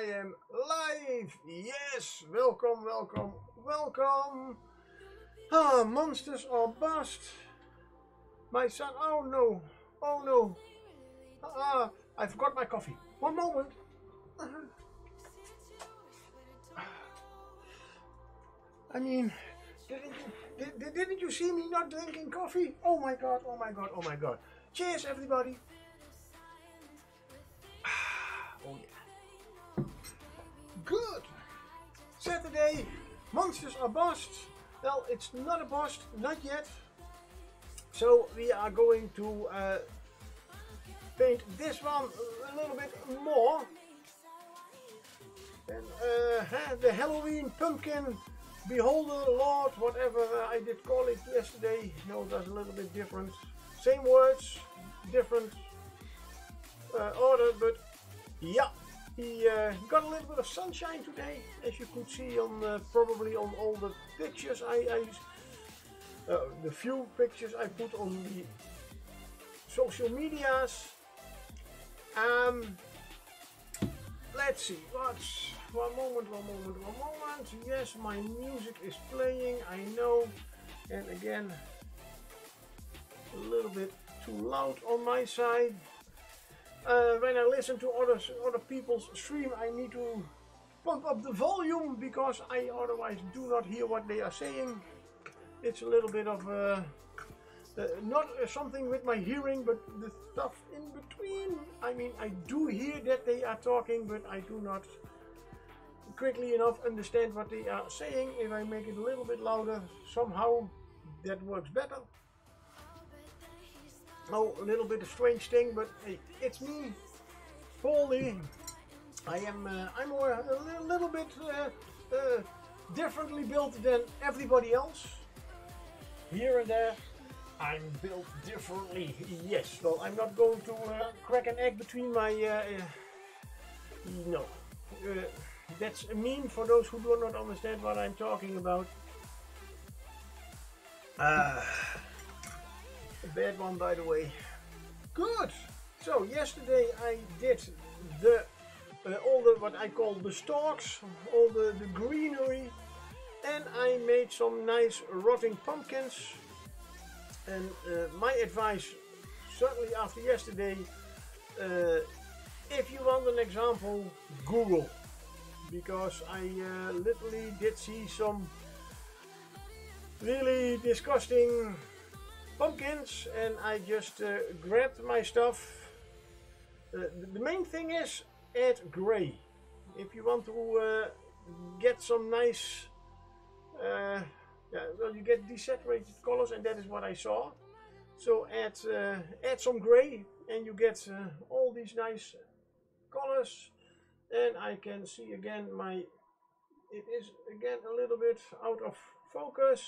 I am live. Yes, welcome, welcome, welcome. Ah, monsters are bust. My son, oh no, oh no. Ah, I forgot my coffee. One moment. I mean, didn't you see me not drinking coffee? Oh my god, oh my god, oh my god. Cheers, everybody. Oh yeah. Good. Saturday, monsters are bust. Well, it's not a bust, not yet. So we are going to paint this one a little bit more. And the Halloween pumpkin, beholder, Lord, whatever I did call it yesterday. No, that's a little bit different. Same words, different order, but yeah, he got a little bit of sunshine today, as you could see on probably on all the pictures the few pictures I put on the social medias. Let's see, one moment. Yes, my music is playing, I know, and again, a little bit too loud on my side. When I listen to other people's stream, I need to pump up the volume because I otherwise do not hear what they are saying. It's a little bit of not something with my hearing, but the stuff in between. I mean, I do hear that they are talking, but I do not quickly enough understand what they are saying. If I make it a little bit louder, somehow that works better. Oh, a little bit of strange thing, but hey, it's me, Paulie. I'm a little bit differently built than everybody else. Here and there, I'm built differently. Yes, well, I'm not going to crack an egg between my. No, that's a meme for those who do not understand what I'm talking about. A bad one, by the way. Good. So yesterday I did the all the what I call the stalks, all the greenery, and I made some nice rotting pumpkins. And my advice, certainly after yesterday, if you want an example, Google, because I literally did see some really disgusting pumpkins, and I just grabbed my stuff. The main thing is add gray. If you want to get some nice, well, you get desaturated colors, and that is what I saw. So add some gray, and you get all these nice colors. And I can see again it is again a little bit out of focus.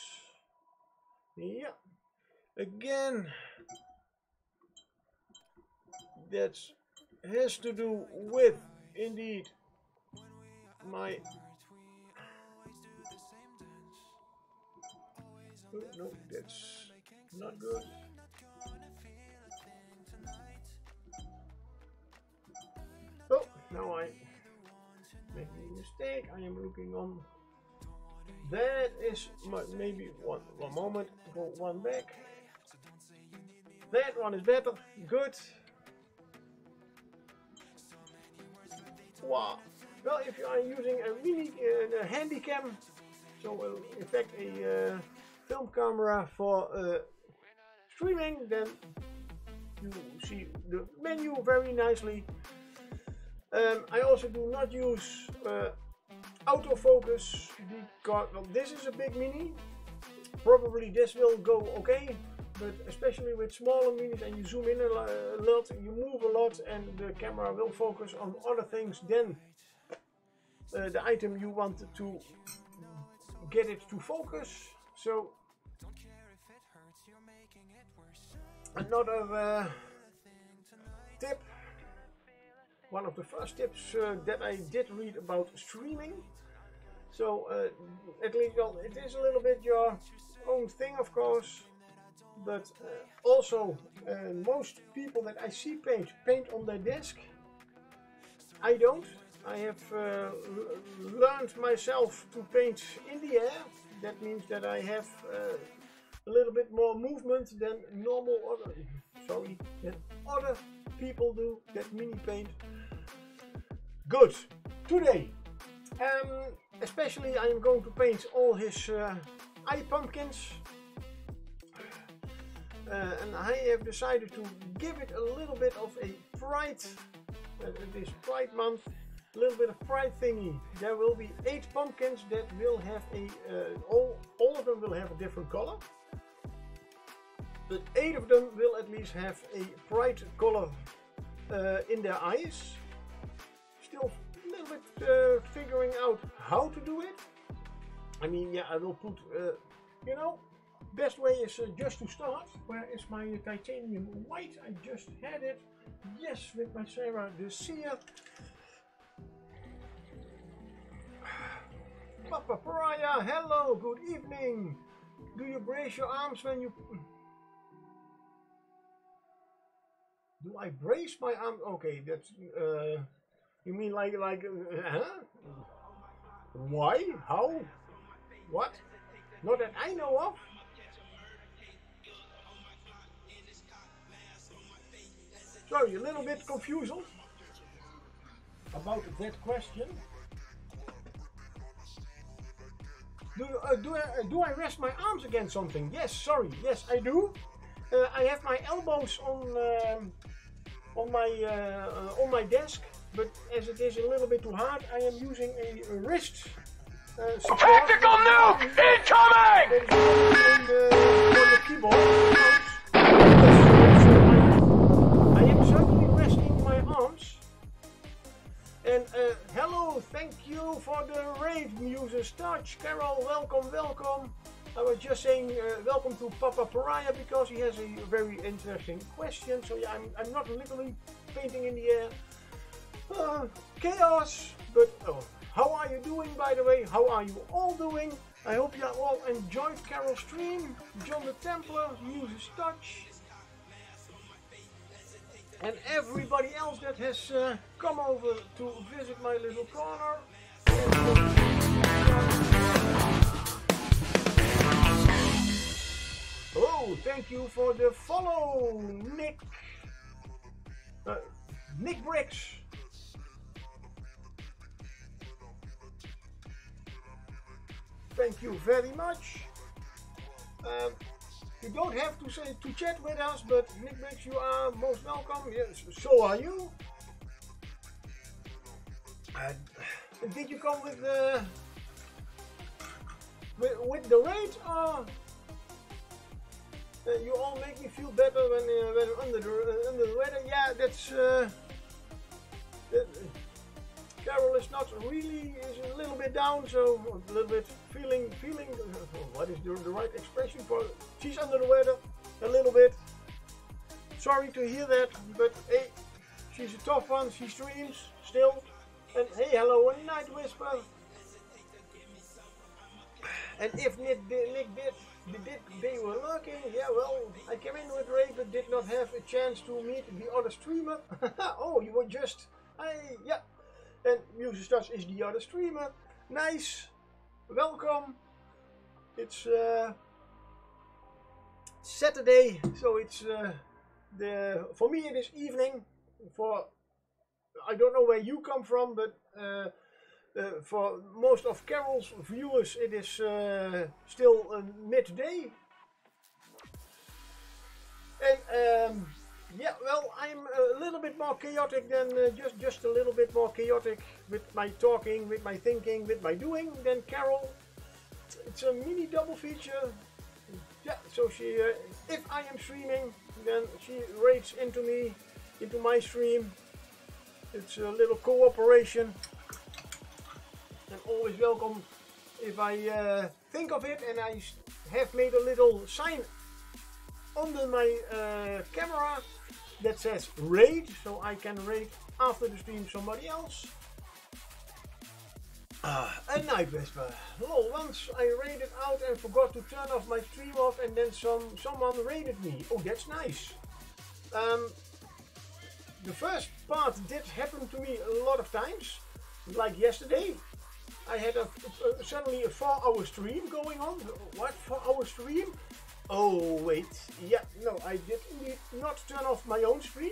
Yeah. Again, that has to do with, indeed, my... No, that's not good. Oh, now I make a mistake. I am looking on. That is maybe one moment. Go one back. That one is better. Good. Wow. Well, if you are using a mini handy cam, so in fact a film camera for streaming, then you see the menu very nicely. I also do not use autofocus because, well, this is a big mini. Probably this will go okay, but especially with smaller minis and you zoom in a lot, you move a lot, and the camera will focus on other things than the item you wanted to get it to focus. So another tip, one of the first tips that I did read about streaming. So at least, well, it is a little bit your own thing, of course, but also most people that I see paint on their desk. I don't. I have learned myself to paint in the air. That means that I have a little bit more movement than other people do that mini paint. Good. Today, especially I am going to paint all his eye pumpkins. And I have decided to give it a little bit of a pride, this Pride month, a little bit of pride thingy. There will be 8 pumpkins that will have all of them will have a different color. But 8 of them will at least have a pride color in their eyes. Still a little bit figuring out how to do it. I mean, yeah, I will put, you know, best way is just to start. Where is my titanium white? I just had it. Yes, with my Sarah the Seer. Papa Pariah, hello, good evening. Do you brace your arms when you... Do I brace my arms? Okay, that's... you mean like huh? Why? How? What? Not that I know of. Sorry, a little bit confused about that question. Do I rest my arms against something? Yes, sorry. Yes, I do. I have my elbows on my desk, but as it is a little bit too hard, I am using a wrist support. Tactical nuke incoming! On the keyboard. I am certainly resting my arms. And hello, thank you for the raid, Muses Touch. Carol, welcome, welcome. I was just saying welcome to Papa Pariah because he has a very interesting question. So yeah, I'm not literally painting in the air. Chaos, but how are you doing, by the way? How are you all doing? I hope you all enjoyed Carol's stream. John the Templar, Muses Touch. And everybody else that has come over to visit my little corner. Oh, thank you for the follow, Nick. Nick Bricks. Thank you very much. You don't have to chat with us, but Nick Bricks, you are most welcome. Yes, so are you. Did you come with the raid, or you all make me feel better when under the weather? Yeah, that's. Carol is not really, is a little bit down, so a little bit feeling, what is the right expression for it? She's under the weather, a little bit. Sorry to hear that, but hey, she's a tough one, she streams still. And hey, hello, a Night Whisper. And if they were lurking, yeah, well, I came in with Ray, but did not have a chance to meet the other streamer. Oh, you were just, yeah. And Muses Touch is the other streamer. Nice. Welcome. It's Saturday, so it's for me it is evening. For I don't know where you come from, but for most of Carol's viewers it is still midday. And yeah, well, I'm a little bit more chaotic than just a little bit more chaotic with my talking, with my thinking, with my doing than Carol. It's a mini double feature. Yeah, so she, if I am streaming, then she raids into my stream. It's a little cooperation, and always welcome if I think of it, and I have made a little sign under my camera that says raid, so I can raid after the stream somebody else. A Night Whisper. Lol, once I raided out and forgot to turn off my stream off, and then someone raided me. Oh, that's nice. The first part did happen to me a lot of times. like yesterday, I had suddenly a 4-hour stream going on. What, 4-hour stream? Oh wait, yeah, no, I did indeed not turn off my own stream.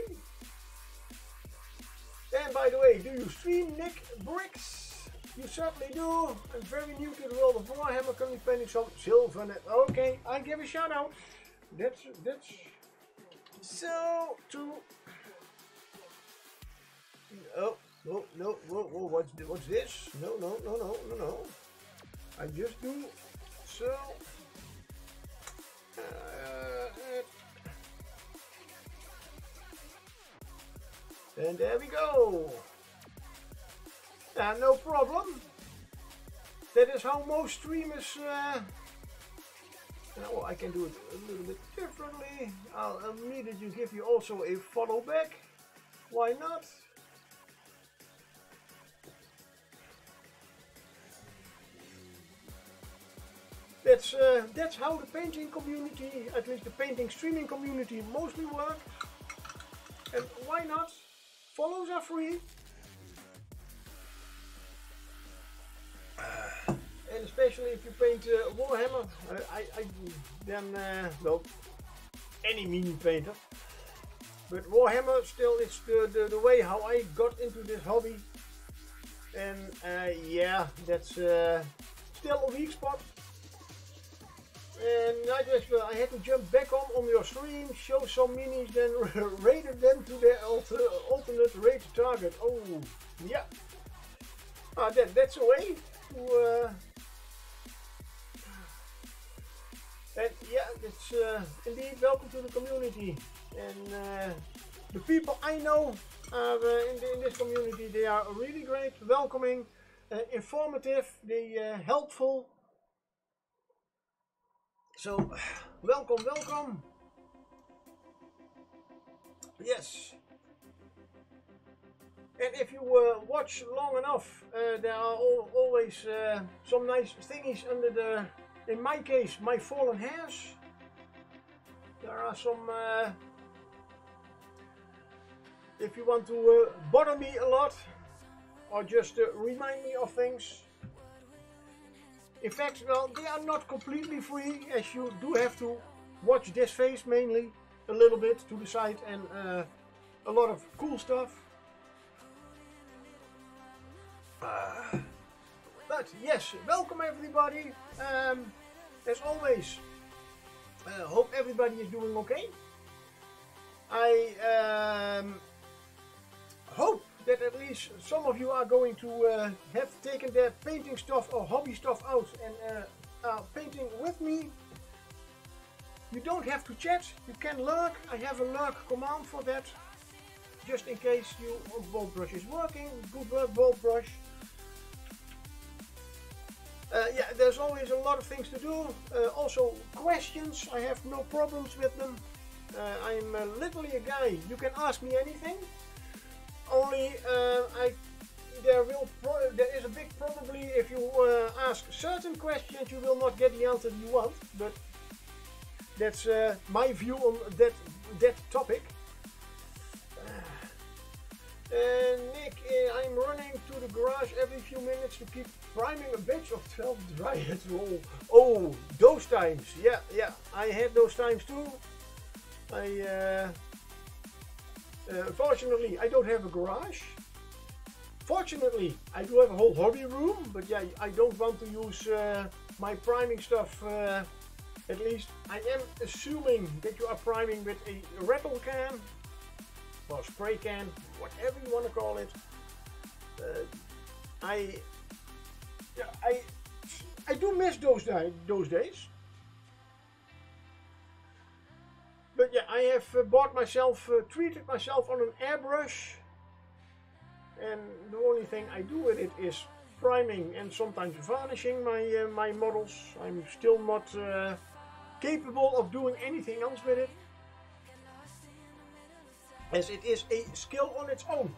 And by the way, do you stream, Nick Bricks? You certainly do. I'm very new to the world of Warhammer, currently painting some Sylvanet. Okay, I give a shout out. That's so to. Oh, no, whoa, what's this? No. I just do so. And there we go. No problem. That is how most streamers. Oh, I can do it a little bit differently. I'll immediately give you also a follow back. Why not? That's how the painting community, at least the painting streaming community, mostly work. And why not? Follows are free. And especially if you paint Warhammer, well, any mini painter. But Warhammer still is the way how I got into this hobby. And yeah, that's still a weak spot. And I had to jump back on your stream, show some minis, then rated them to their alternate rate target. Oh, yeah. That's a way to... and yeah, it's indeed welcome to the community. And the people I know are in this community, they are really great, welcoming, informative, they helpful. So, welcome. Yes. And if you watch long enough, there are always some nice thingies under the, in my case, my fallen hairs. There are some, if you want to bother me a lot, or just remind me of things. In fact, well, they are not completely free, as you do have to watch this face mainly, a little bit to the side, and a lot of cool stuff. But yes, welcome everybody. As always, hope everybody is doing okay. I hope that at least some of you are going to have taken their painting stuff or hobby stuff out and are painting with me. You don't have to chat, you can lurk. I have a lurk command for that, just in case your bolt brush is working. Good work, bolt brush. Yeah, there's always a lot of things to do. Also questions, I have no problems with them. I'm literally a guy, you can ask me anything. Only there is a big probably if you ask certain questions you will not get the answer you want, but that's my view on that topic. Nick, I'm running to the garage every few minutes to keep priming a batch of 12 dryads roll. Oh, those times, yeah, I had those times too. Fortunately, I don't have a garage. Fortunately, I do have a whole hobby room, but yeah, I don't want to use my priming stuff. At least I am assuming that you are priming with a rattle can or spray can, whatever you want to call it. I do miss those days. But yeah, I have bought myself, treated myself on an airbrush, and the only thing I do with it is priming and sometimes varnishing my models. I'm still not capable of doing anything else with it, as it is a skill on its own.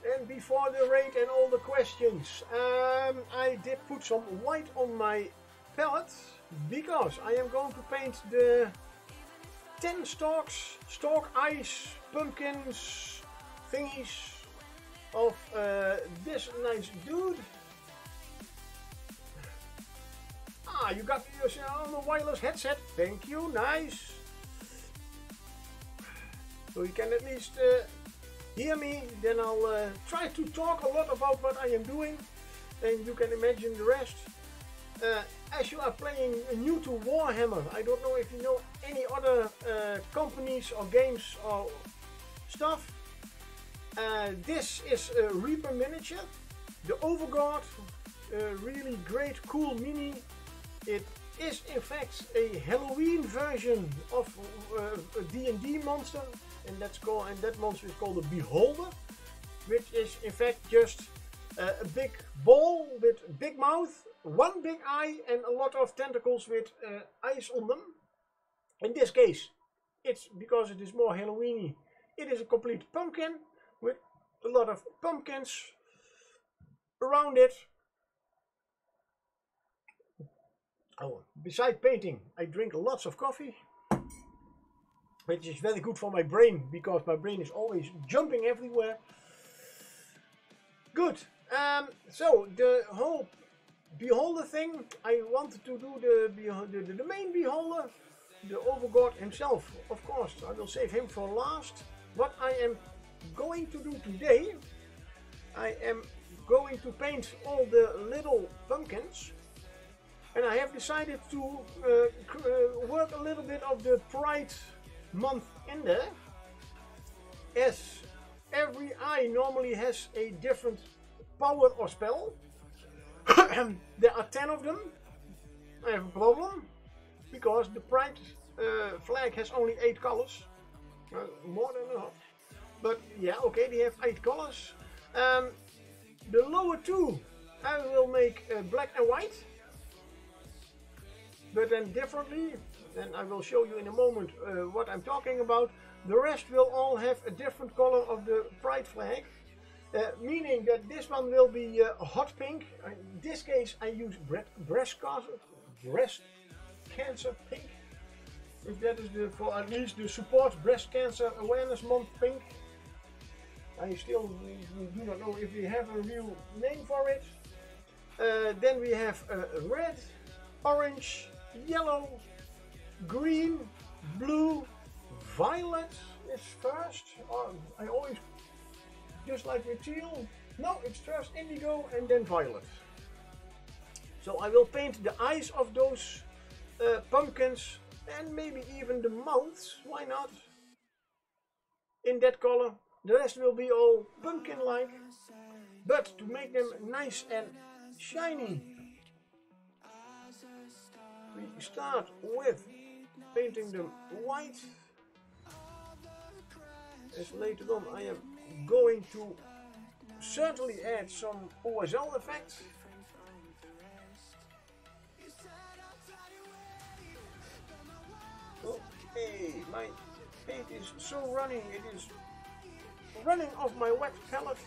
And before the raid and all the questions, I did put some white on my palette, because I am going to paint the 10 stalk eyes, pumpkins, thingies of this nice dude. Ah, you got yourself on a wireless headset. Thank you, nice. So you can at least hear me. Then I'll try to talk a lot about what I am doing, and you can imagine the rest. As you are playing new to Warhammer, I don't know if you know any other companies or games or stuff. This is a Reaper miniature, the Overgourd, really great, cool mini. It is in fact a Halloween version of a D&D monster, and that monster is called a Beholder, which is in fact just a big ball with big mouth, one big eye, and a lot of tentacles with eyes on them. In this case, it's because it is more Halloweeny. It is a complete pumpkin with a lot of pumpkins around it. Oh, besides painting, I drink lots of coffee, which is very good for my brain because my brain is always jumping everywhere. Good. So the whole Beholder thing, I wanted to do the main Beholder, the Overgourd himself. Of course, I will save him for last. What I am going to do today, I am going to paint all the little pumpkins. And I have decided to work a little bit of the Pride month in there, as every eye normally has a different power or spell. There are 10 of them. I have a problem because the Pride flag has only 8 colors, more than enough. But yeah, okay, they have 8 colors. The lower 2 I will make black and white. But then differently, and I will show you in a moment what I'm talking about. The rest will all have a different color of the Pride flag, meaning that this one will be hot pink. In this case I use breast cancer pink, if that is for at least the support breast cancer awareness month pink. I still do not know if we have a real name for it. Then we have red, orange, yellow, green, blue, violet is first. I always just like with teal. No, it's first indigo and then violet. So I will paint the eyes of those pumpkins and maybe even the mouths. Why not? In that color. The rest will be all pumpkin-like, but to make them nice and shiny, we start with painting them white. As later on I am going to certainly add some OSL effects. Okay, my paint is so running, it is running off my wet palette.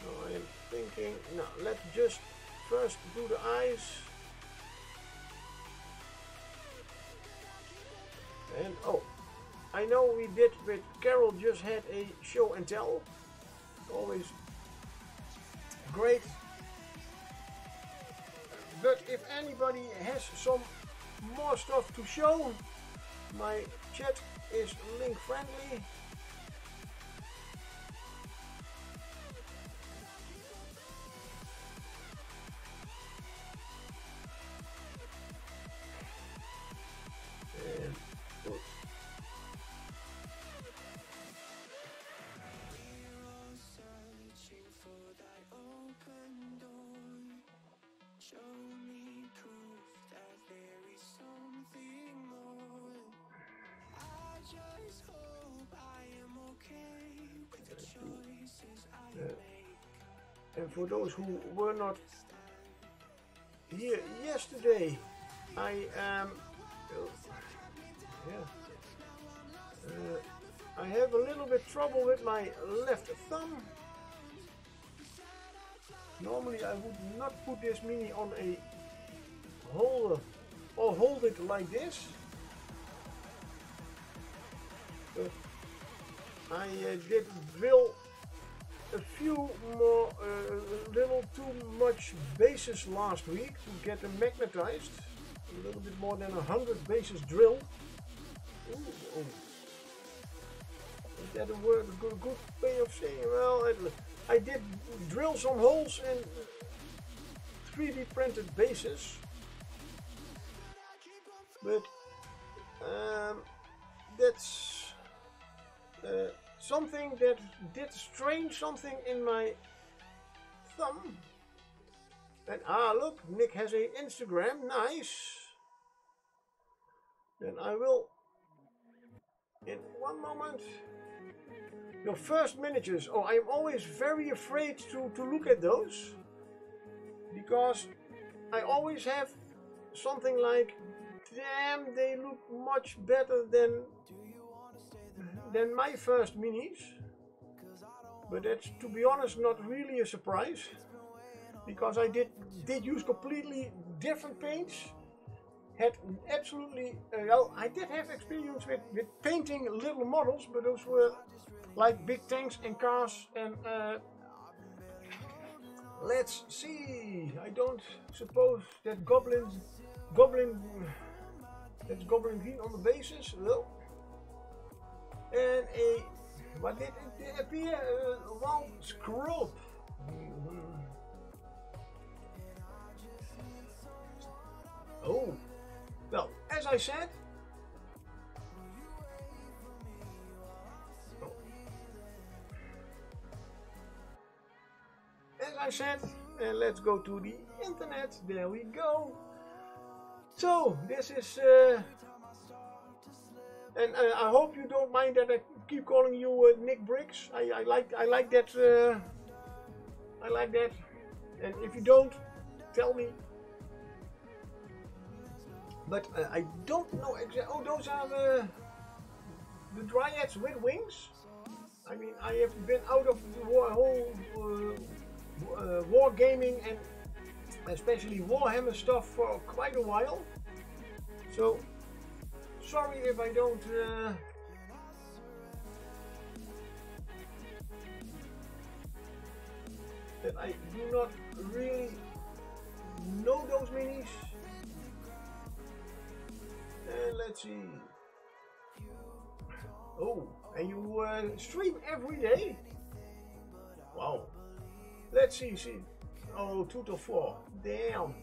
So I am thinking, now let's just first do the eyes. And oh, I know we did with Carol, just had a show and tell. Always great. But if anybody has some more stuff to show, my chat is link friendly. And good. And for those who were not here yesterday, I have a little bit trouble with my left thumb. Normally I would not put this mini on a holder or hold it like this. but I did drill a few more, little too much bases last week to get them magnetized. A little bit more than 100 bases drilled. Ooh, oh. Is that a word, a good way of saying? Well, I did drill some holes in 3D printed bases, but that's something that did strain something in my thumb. And look, Nick has an Instagram, nice. Then I will, in one moment, your first miniatures. Oh, I'm always very afraid to look at those, because I always have something like, damn, they look much better than my first minis. But that's, to be honest, not really a surprise, because I did use completely different paints. Had absolutely, well, I did have experience with painting little models, but those were like big tanks and cars. And let's see, I don't suppose that that's Goblin Green on the bases. No. And what did it appear? Wild Scrub. Oh, well, as I said, let's go to the internet. There we go. So this is, and I hope you don't mind that I keep calling you Nick Briggs. I like that. I like that. And if you don't, tell me. But I don't know exactly. Oh, those are the Dryads with wings. I mean, I have been out of the whole war gaming and especially Warhammer stuff for quite a while. So sorry if I don't that I do not really know those minis. And let's see. Oh, and you stream every day? Wow. Let's see. Oh, 2 to 4. Damn.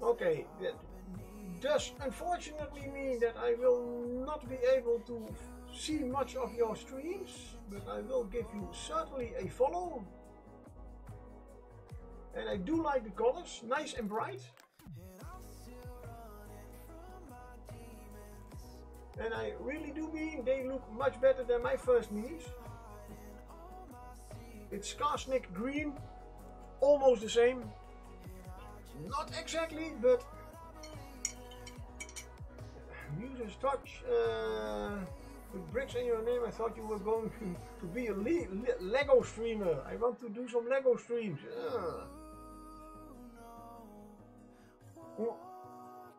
Okay, that does unfortunately mean that I will not be able to see much of your streams, but I will give you certainly a follow. And I do like the colors, nice and bright. And I really do mean they look much better than my first minis. It's Skarsnik green, almost the same. Not exactly, but Muse's touch. With bricks in your name, I thought you were going to be a Lego streamer. I want to do some Lego streams.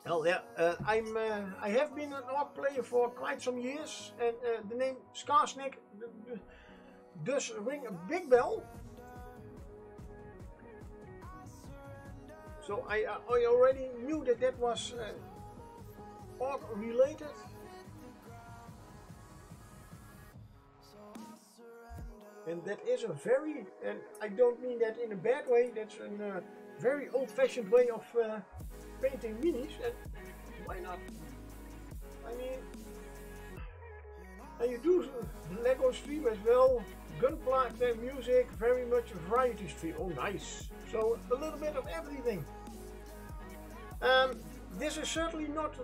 Well, yeah, I have been an orc player for quite some years, and the name Skarsnik does ring a big bell. So I already knew that was orc related. And that is a very, and I don't mean that in a bad way, that's a very old-fashioned way of painting minis, and why not? I mean, and you do Lego stream as well, Gunpla music, very much a variety stream. Oh, nice. So a little bit of everything. This is certainly not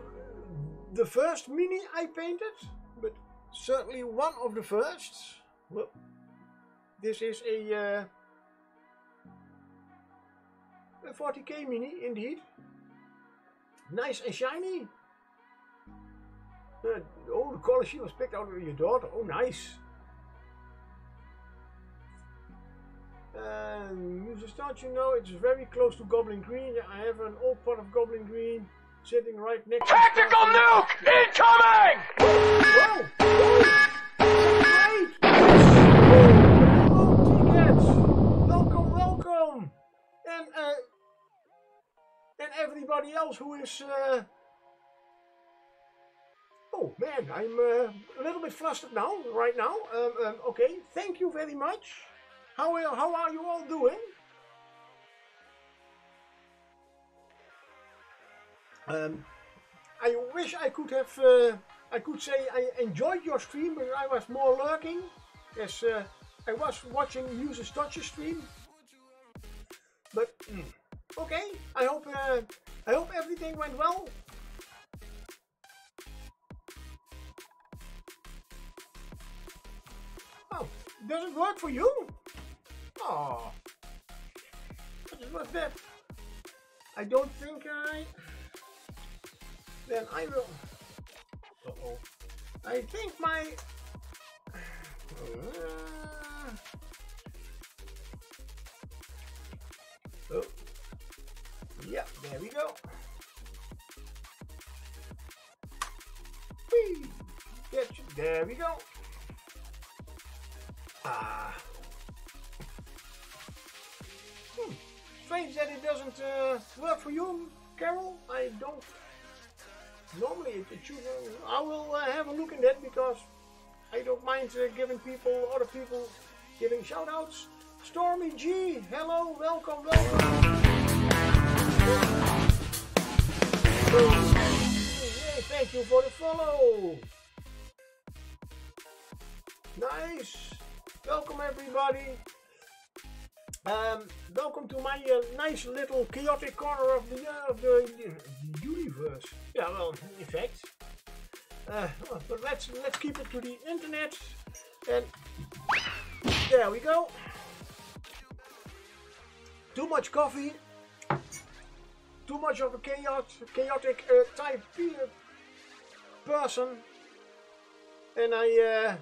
the first mini I painted, but certainly one of the first. Well, this is a 40k mini indeed. Nice and shiny. Oh, the color she was picked out of your daughter. Oh, nice. User start, you know, it's very close to Goblin Green. I have an old pot of Goblin Green. sitting right next to Tactical nuke incoming! Whoa! Great! Hello, T-Cats! Welcome, welcome! And everybody else who is... Oh man, I'm a little bit flustered now, right now. Okay, thank you very much. How are you all doing? I wish I could have, I could say I enjoyed your stream, but I was more lurking, as I was watching Muse's Touch's stream. But okay, I hope everything went well. Oh, does it work for you? Oh, what was that? I don't think I. Then I will. Uh-oh. I think my. Oh. Yeah, there we go. Whee! There we go. Ah. Strange that it doesn't work for you, Carol. I don't. Normally it should. I will have a look in that because I don't mind giving other people, giving shout outs. Stormy G, hello, welcome, welcome. Yay, thank you for the follow. Nice. Welcome everybody. Welcome to my nice little chaotic corner of the universe. Yeah, well, in fact. But let's keep it to the internet. And there we go. Too much coffee. Too much of a chaotic type person. And I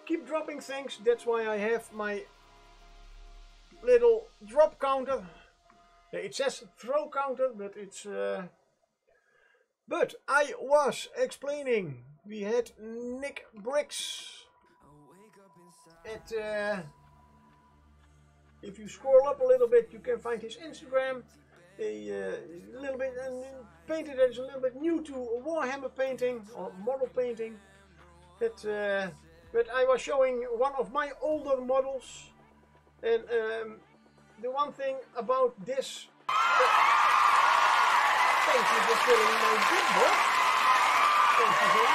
keep dropping things. That's why I have my little drop counter. It says throw counter, but it's but I was explaining we had Nick Bricks at if you scroll up a little bit you can find his Instagram, a little bit painted that is a little bit new to Warhammer painting or model painting. That but I was showing one of my older models. And the one thing about this, thank you for filling my big box. Thank you very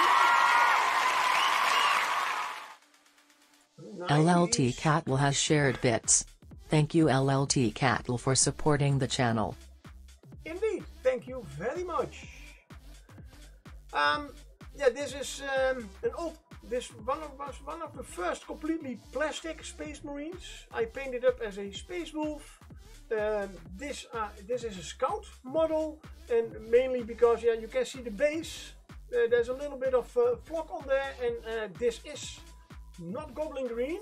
much. LLT Cattle has shared bits. Thank you LLT Cattle for supporting the channel. Indeed, thank you very much. Yeah, this is an old. This was one of the first completely plastic Space Marines. I painted up as a Space Wolf. This is a Scout model, and mainly because you can see the base. There's a little bit of flock on there, and this is not Goblin Green,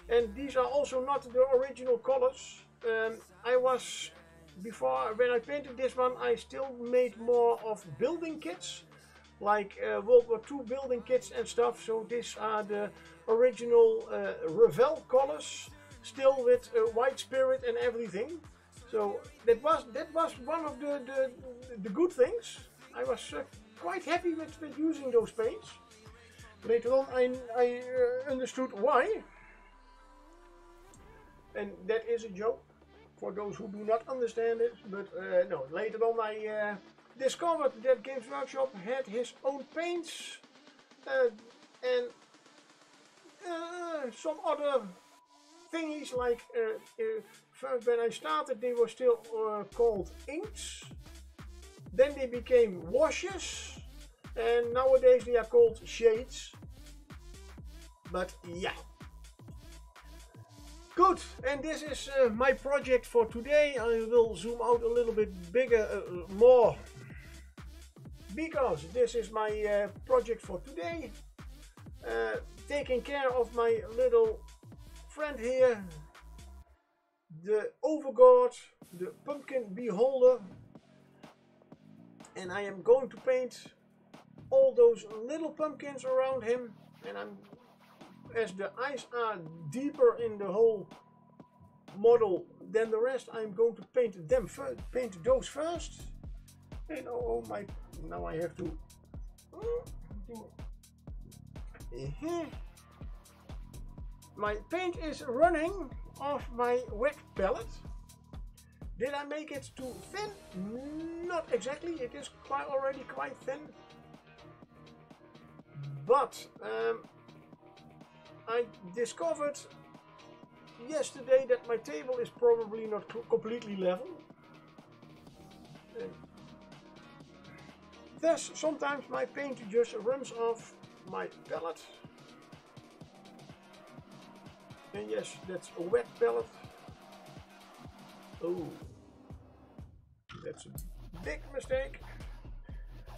and these are also not the original colors. I was before when I painted this one, I still made more of building kits. Like World War II building kits and stuff. So these are the original Revel colors, still with white spirit and everything. So that was one of the good things. I was quite happy with using those paints. Later on, I understood why, and that is a joke for those who do not understand it. But no, later on I. Discovered that Games Workshop had his own paints and some other thingies like first when I started they were still called inks, then they became washes, and nowadays they are called shades. But yeah, good. And this is my project for today. I will zoom out a little bit bigger, more. Because this is my project for today, taking care of my little friend here, the Overgourd, the pumpkin beholder. And I am going to paint all those little pumpkins around him, and as the eyes are deeper in the whole model than the rest, I'm going to paint them first, paint those first. And oh my, now I have to do. My paint is running off my wet palette. Did I make it too thin? Not exactly, it is already quite thin. But I discovered yesterday that my table is probably not completely level. Thus, sometimes my paint just runs off my palette. And yes, that's a wet palette. Oh, that's a big mistake.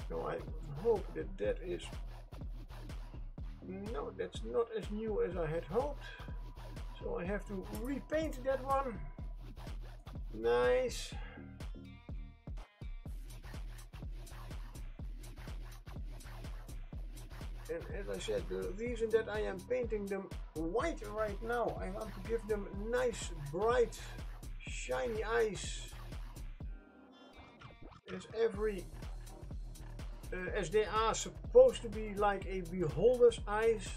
So I hope that that is... No, that's not as new as I had hoped. So I have to repaint that one. Nice. And as I said, the reason that I am painting them white right now, I want to give them nice, bright, shiny eyes. As they are supposed to be like a beholder's eyes,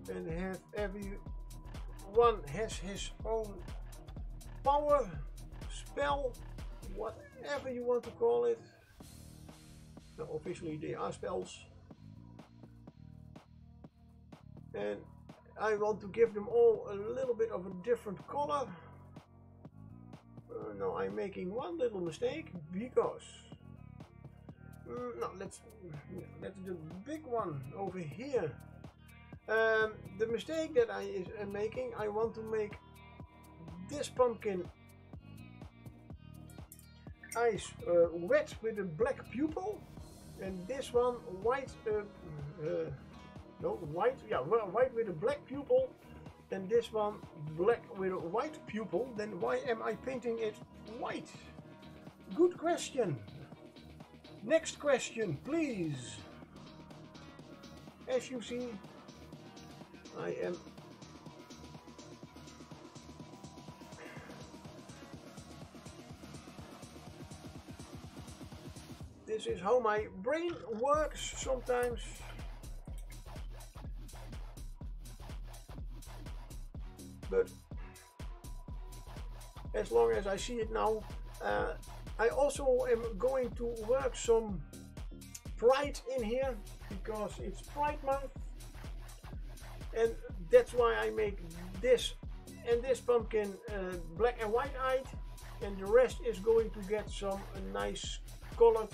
and everyone has his own power, spell, whatever you want to call it. Now, officially they are spells. And I want to give them all a little bit of a different color. Now I'm making one little mistake because no, let's do the big one over here. The mistake that I am making, I want to make this pumpkin eyes wet with a black pupil, and this one white. No, white, yeah, white with a black pupil, and this one black with a white pupil. Then why am I painting it white? Good question. Next question, please. As you see, I am this is how my brain works sometimes. But as long as I see it now, I also am going to work some pride in here because it's Pride Month, and that's why I make this and this pumpkin black and white eyed, and the rest is going to get some nice colored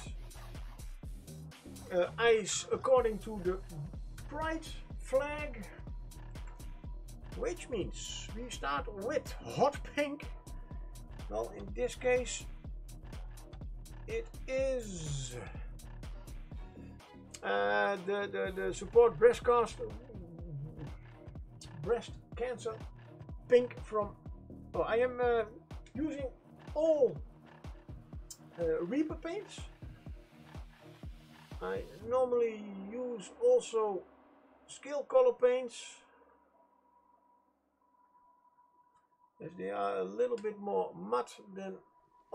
eyes according to the Pride flag. Which means we start with hot pink. Well, in this case, it is the support breast cancer pink from. Oh, I am using all Reaper paints. I normally use also scale color paints, as they are a little bit more matte than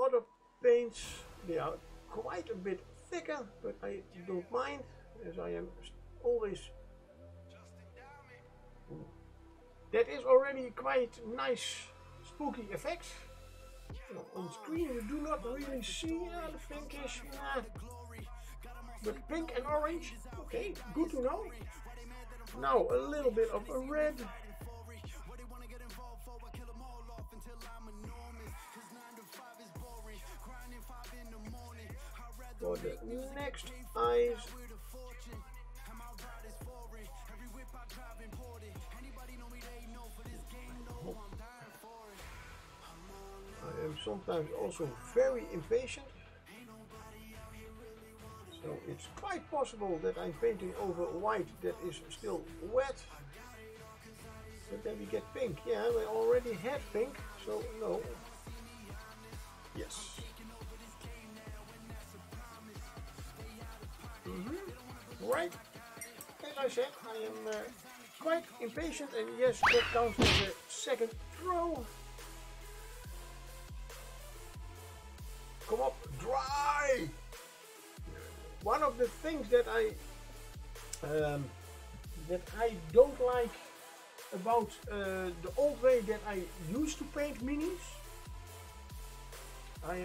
other paints. They are quite a bit thicker, but I don't mind, as I am always... That is already quite nice spooky effects. On screen you do not really see the pinkish, but pink and orange, okay, good to know. Now a little bit of a red. For the next eyes. I am sometimes also very impatient, so it's quite possible that I'm painting over white that is still wet, but then we get pink. Yeah, we already had pink, so no. Yes. Right. As I said, I am quite impatient, and yes, that counts as a second throw. Come up, dry! One of the things that I don't like about the old way that I used to paint minis. I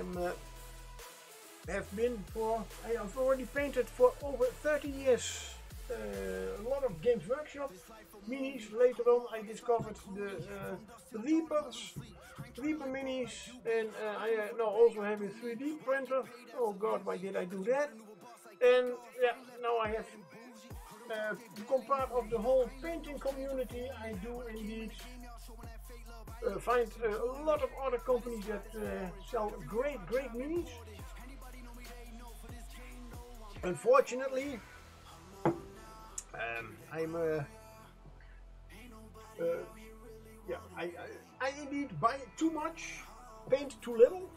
have already painted for over 30 years. A lot of Games Workshop minis. Later on I discovered the Reaper minis, and I now also have a 3D printer. Oh god, why did I do that? And yeah, now I have become part of the whole painting community. I do indeed find a lot of other companies that sell great minis. Unfortunately, I indeed buy too much, paint too little.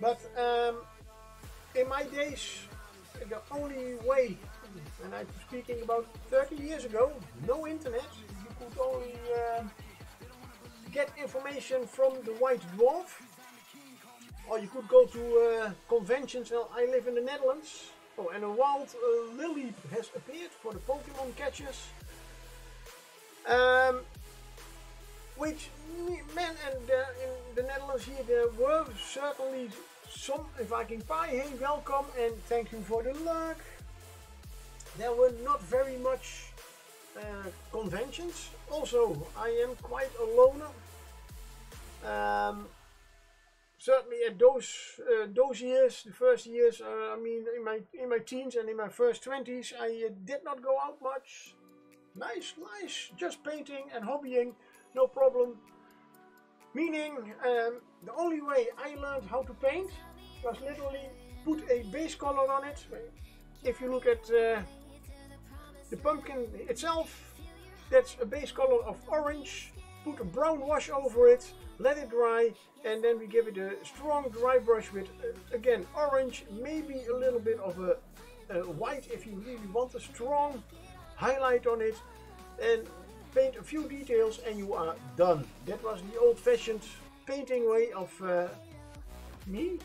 But in my days, the only way, and I'm speaking about 30 years ago, no internet, you could only get information from the White Dwarf, or you could go to conventions. Well, I live in the Netherlands. Oh, and a wild lily has appeared for the Pokemon catchers. Which, man, and in the Netherlands here there were certainly some Viking Pie. Hey, welcome and thank you for the luck. There were not very much conventions. Also, I am quite a loner. Certainly at those years, the first years, I mean, in my teens and in my first 20s, I did not go out much. Nice, just painting and hobbying, no problem. Meaning, the only way I learned how to paint was literally put a base color on it. If you look at the pumpkin itself, that's a base color of orange. Put a brown wash over it, let it dry, and then we give it a strong dry brush with, again, orange, maybe a little bit of a white if you really want a strong highlight on it, and paint a few details and you are done. That was the old-fashioned painting way of me.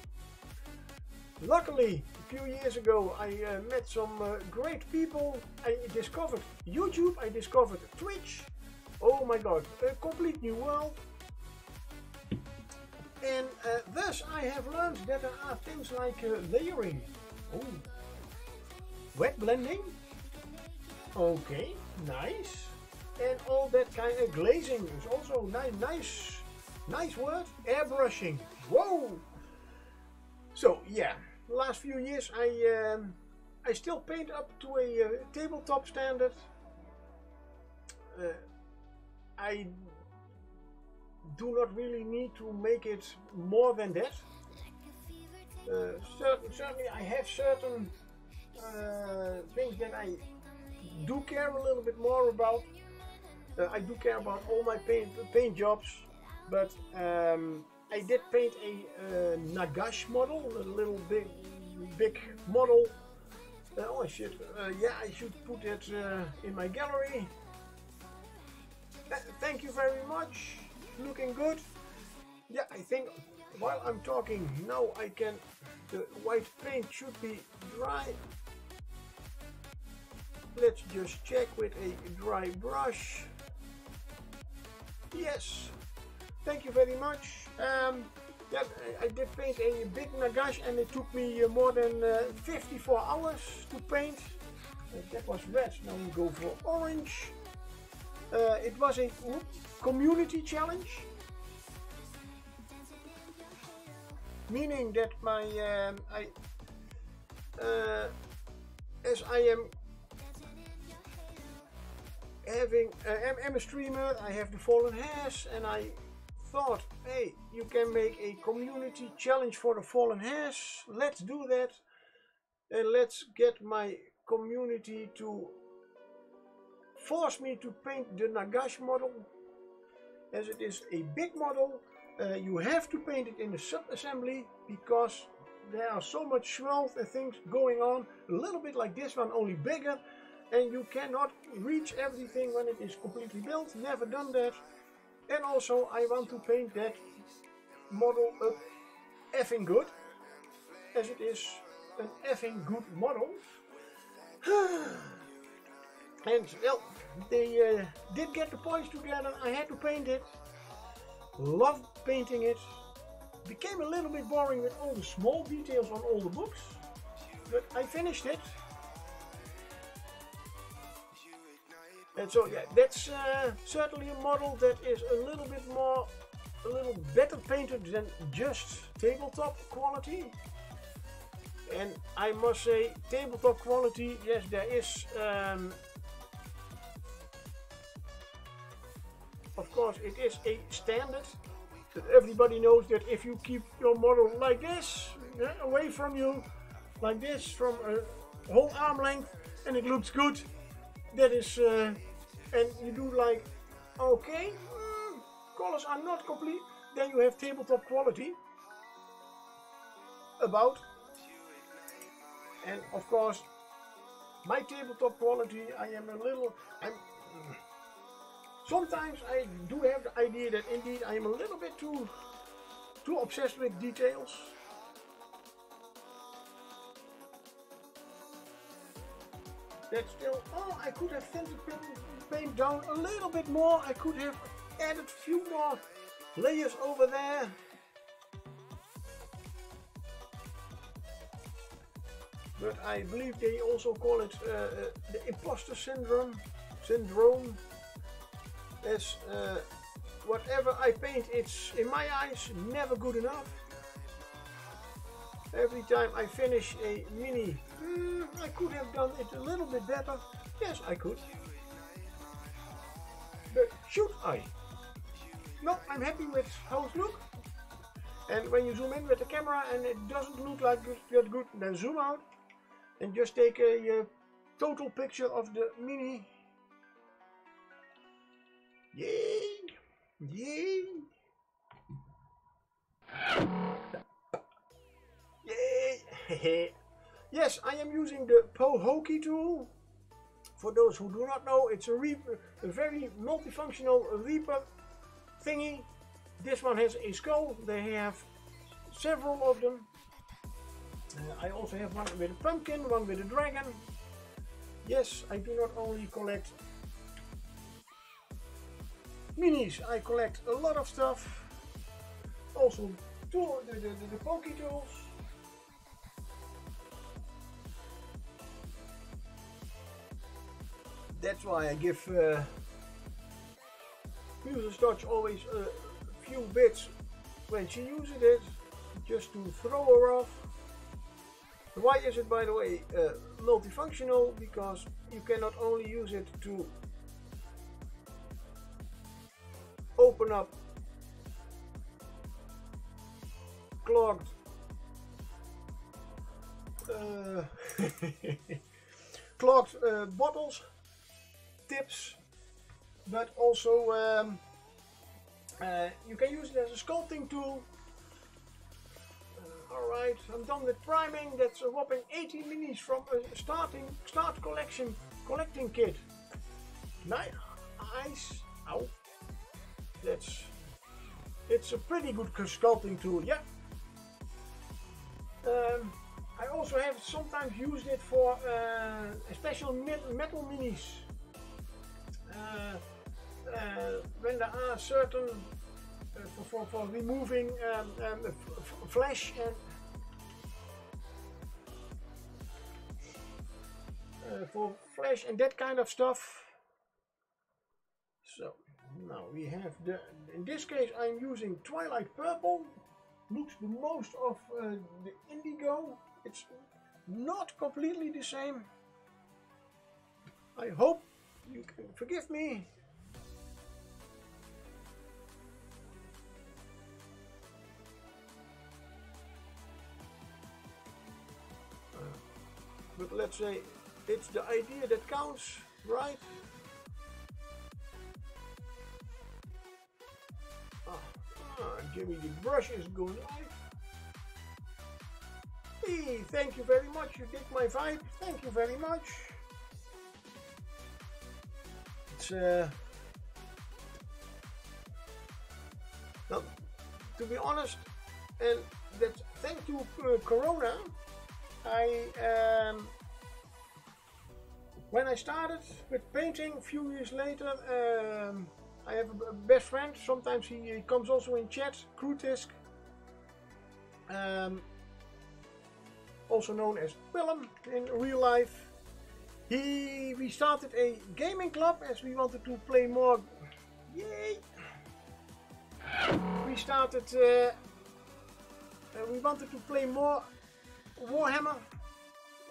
Luckily, a few years ago I met some great people. I discovered YouTube, I discovered Twitch. Oh my god, a complete new world. And thus I have learned that there are things like layering, wet blending, okay, nice, and all that kind of glazing is also nice word, airbrushing, whoa. So yeah, the last few years I still paint up to a tabletop standard. I do not really need to make it more than that. Certainly I have certain things that I do care a little bit more about. I do care about all my paint jobs, but I did paint a Nagash model, a little big model. Oh shit, yeah, I should put it in my gallery. Thank you very much. Looking good. Yeah, I think while I'm talking now the white paint should be dry. Let's just check with a dry brush. Yes, thank you very much. Yeah, I did paint a big Nagash and it took me more than 54 hours to paint. That was red, now we go for orange. It was a community challenge, meaning that my as I am I'm a streamer, I have the Fallen Hairs, and I thought, hey, you can make a community challenge for the Fallen Hairs. Let's do that, and let's get my community to force me to paint the Nagash model. As it is a big model, you have to paint it in the sub-assembly because there are so much swirls and things going on, a little bit like this one, only bigger, and you cannot reach everything when it is completely built. Never done that. And also I want to paint that model up effing good, as it is an effing good model. And well, they did get the points together. I had to paint it. Loved painting it. Became a little bit boring with all the small details on all the books, but I finished it. And so yeah, that's certainly a model that is a little better painted than just tabletop quality. And I must say, tabletop quality, yes, there is, of course, it is a standard. That everybody knows that if you keep your model like this, away from you, like this, from a whole arm length, and it looks good, that is, and you do like, okay, colors are not complete, then you have tabletop quality. About. And of course, my tabletop quality, sometimes I do have the idea that indeed I am a little bit too obsessed with details. That still, I could have tinted paint down a little bit more. I could have added a few more layers over there. But I believe they also call it the imposter syndrome. As whatever I paint, it's in my eyes never good enough. Every time I finish a mini, I could have done it a little bit better. Yes, I could. But should I? No, I'm happy with how it looks. And when you zoom in with the camera and it doesn't look like that good, then zoom out and just take a total picture of the mini. Yay! Yay! Yay! Yes, I am using the Pohokey tool. For those who do not know, it's a very multifunctional Reaper thingy. This one has a skull. They have several of them. I also have one with a pumpkin, one with a dragon. Yes, I do not only collect minis, I collect a lot of stuff. Also the pokey tools. That's why I give Mrs. Dodge always a few bits when she uses it, just to throw her off. Why is it, by the way, multifunctional? Because you cannot only use it to open up clogged bottles, tips, but also you can use it as a sculpting tool. Alright, I'm done with priming. That's a whopping 80 minis from a start collecting kit. Nice. Ow. It's a pretty good sculpting tool, yeah. I also have sometimes used it for special metal minis. When there are certain for removing flesh and for flesh and that kind of stuff. So now we have in this case I'm using Twilight Purple. Looks the most of the indigo. It's not completely the same. I hope you can forgive me. But let's say it's the idea that counts, right? Jimmy, the brush is going live. Hey, thank you very much. You dig my vibe. Thank you very much. It's well, to be honest, and that's thanks to Corona. When I started with painting a few years later, I have a best friend. Sometimes he comes also in chat, Krutisk, also known as Willem in real life. We started a gaming club as we wanted to play more. Yay! We started. We wanted to play more Warhammer,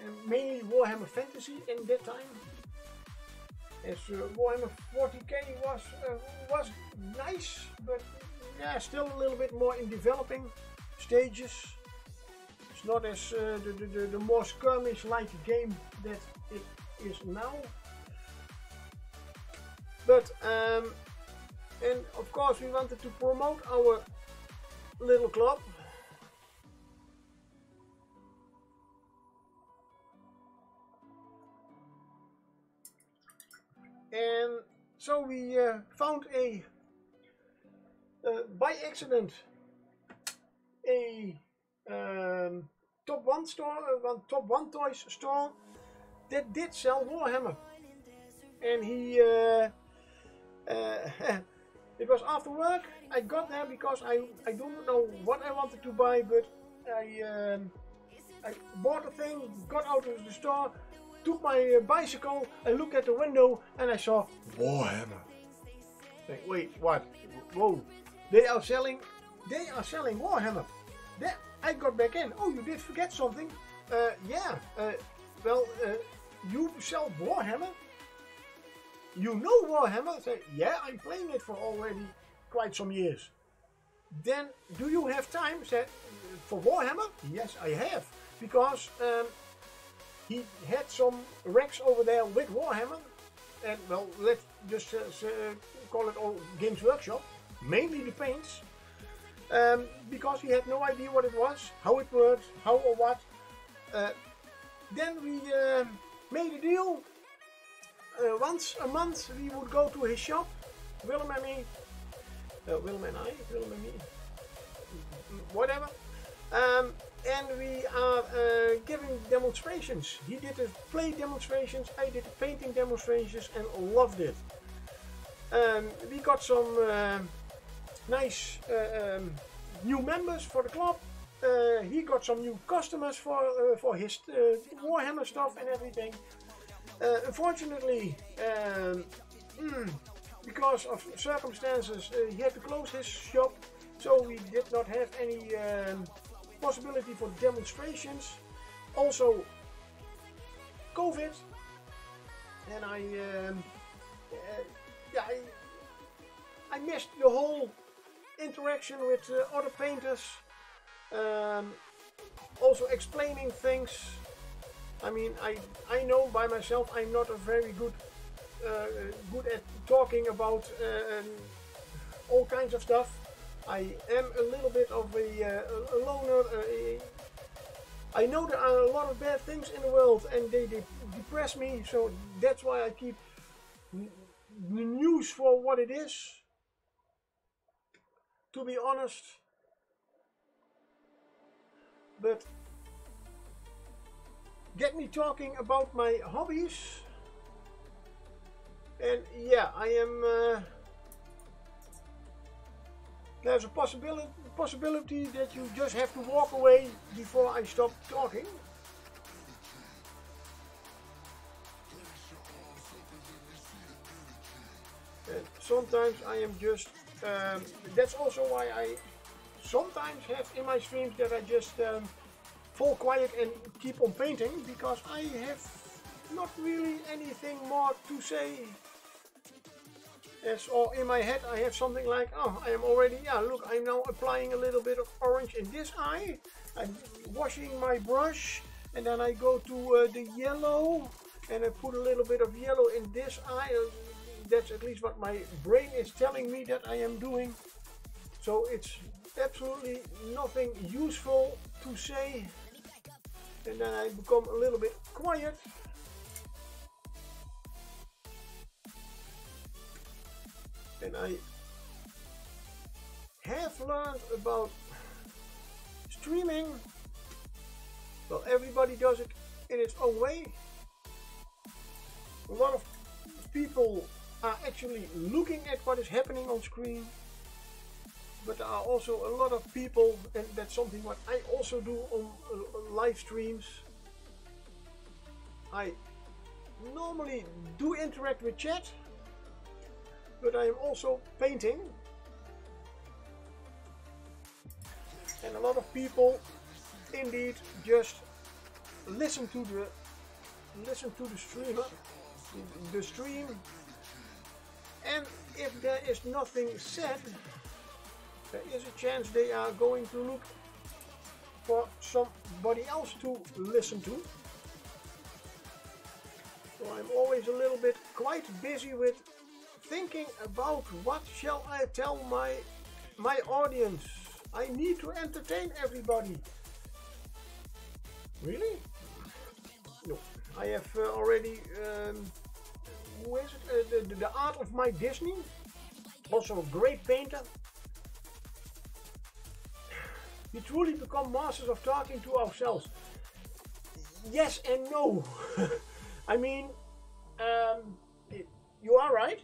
and mainly Warhammer Fantasy in that time. As Warhammer 40k was nice, but yeah, still a little bit more in developing stages. It's not as the more skirmish-like game that it is now. But and of course we wanted to promote our little club. And so we found by accident a top one store, top one toys store that did sell Warhammer, and it was after work. I got there because I don't know what I wanted to buy, but I bought a thing, got out of the store, took my bicycle and looked at the window, and I saw Warhammer. Like, wait, what? Whoa! They are selling Warhammer. There, I got back in. Oh, you did forget something? Yeah. Well, you sell Warhammer? You know Warhammer? I said, yeah, I'm playing it for already quite some years. Then, do you have time? I said, for Warhammer? Yes, I have, because he had some racks over there with Warhammer, and well, let's just call it all Games Workshop, mainly the paints, because he had no idea what it was, how it worked, how or what. Then we made a deal. Once a month we would go to his shop, Willem and me, Willem and me, whatever. And we are giving demonstrations. He did the play demonstrations, I did the painting demonstrations, and loved it. We got some nice new members for the club. He got some new customers for his Warhammer stuff and everything. Unfortunately, because of circumstances, he had to close his shop, so we did not have any possibility for demonstrations. Also COVID, and I missed the whole interaction with other painters, also explaining things. I mean, I know by myself I'm not a very good at talking about all kinds of stuff. I am a little bit of a loner. I know there are a lot of bad things in the world, and they depress me, so that's why I keep the news for what it is, to be honest. But get me talking about my hobbies, and yeah, I am there's a possibility that you just have to walk away before I stop talking. And sometimes I am just that's also why I sometimes have in my streams that I just fall quiet and keep on painting, because I have not really anything more to say. As or in my head I have something like, oh, I am already, yeah, look, I'm now applying a little bit of orange in this eye, I'm washing my brush, and then I go to the yellow, and I put a little bit of yellow in this eye. That's at least what my brain is telling me that I am doing. So it's absolutely nothing useful to say. and then I become a little bit quiet. And I have learned about streaming. Well, everybody does it in its own way. A lot of people are actually looking at what is happening on screen, but there are also a lot of people, and that's something what I also do on live streams. I normally do interact with chat, but I am also painting, and a lot of people indeed just listen to the streamer, the stream, and if there is nothing said, there is a chance they are going to look for somebody else to listen to. So I'm always a little bit quite busy with thinking about what shall I tell my audience. I need to entertain everybody. Really? No. I have already, who is it? The Art of My Disney. Also a great painter. We truly become masters of talking to ourselves. Yes and no. I mean, you are right.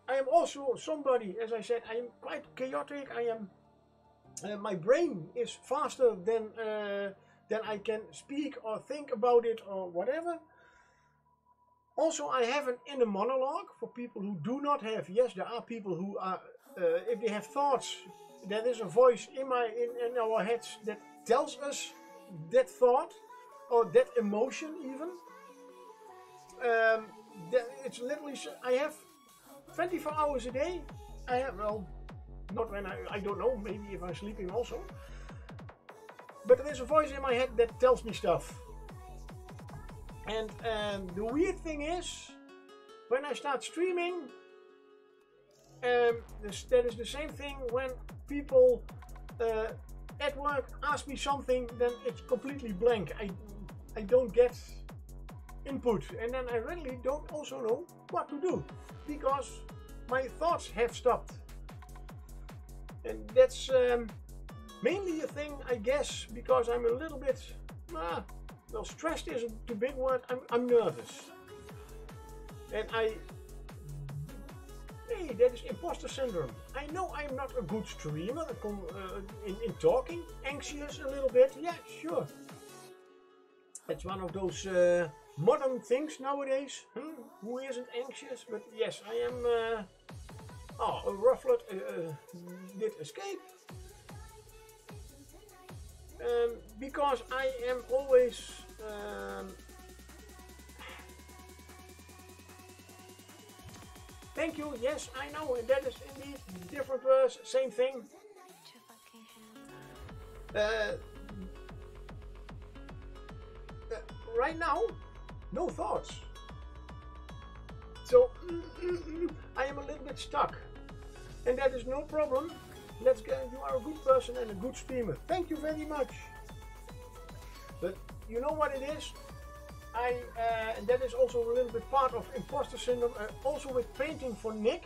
I am also somebody, as I said, I am quite chaotic. I am. My brain is faster than I can speak or think about it or whatever. Also, I have an inner monologue for people who do not have. Yes, there are people who are. If they have thoughts, there is a voice in our heads that tells us that thought or that emotion even. It's literally. I have 24 hours a day. I have, well, not when I don't know, maybe if I'm sleeping also. But there's a voice in my head that tells me stuff. And the weird thing is, when I start streaming, that is the same thing when people at work ask me something, then it's completely blank. I don't get input, and then I really don't also know what to do because my thoughts have stopped. And that's mainly a thing, I guess, because I'm a little bit, well, stressed is a too big word. I'm nervous, and hey, that is imposter syndrome. I know I'm not a good streamer in talking, anxious a little bit. Yeah, sure. It's one of those modern things nowadays. Who isn't anxious? But yes, I am. A rufflet did escape. Because I am always. Thank you. Yes, I know, and that is indeed different words, same thing. Right now, no thoughts. So I am a little bit stuck, and that is no problem. Let's go. You are a good person and a good streamer. Thank you very much. But you know what it is? And that is also a little bit part of imposter syndrome. Also with painting for Nick.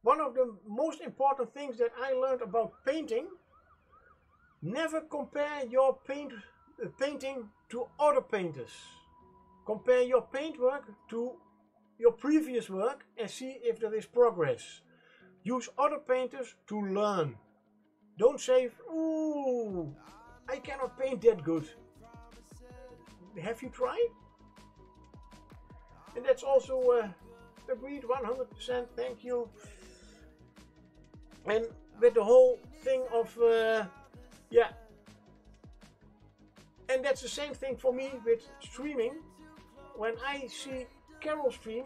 One of the most important things that I learned about painting: never compare your painting to other painters. Compare your paintwork to your previous work and see if there is progress. Use other painters to learn. Don't say, "Ooh, I cannot paint that good." Have you tried? And that's also agreed 100%. Thank you. And with the whole thing of yeah, and that's the same thing for me with streaming. When I see Carol stream,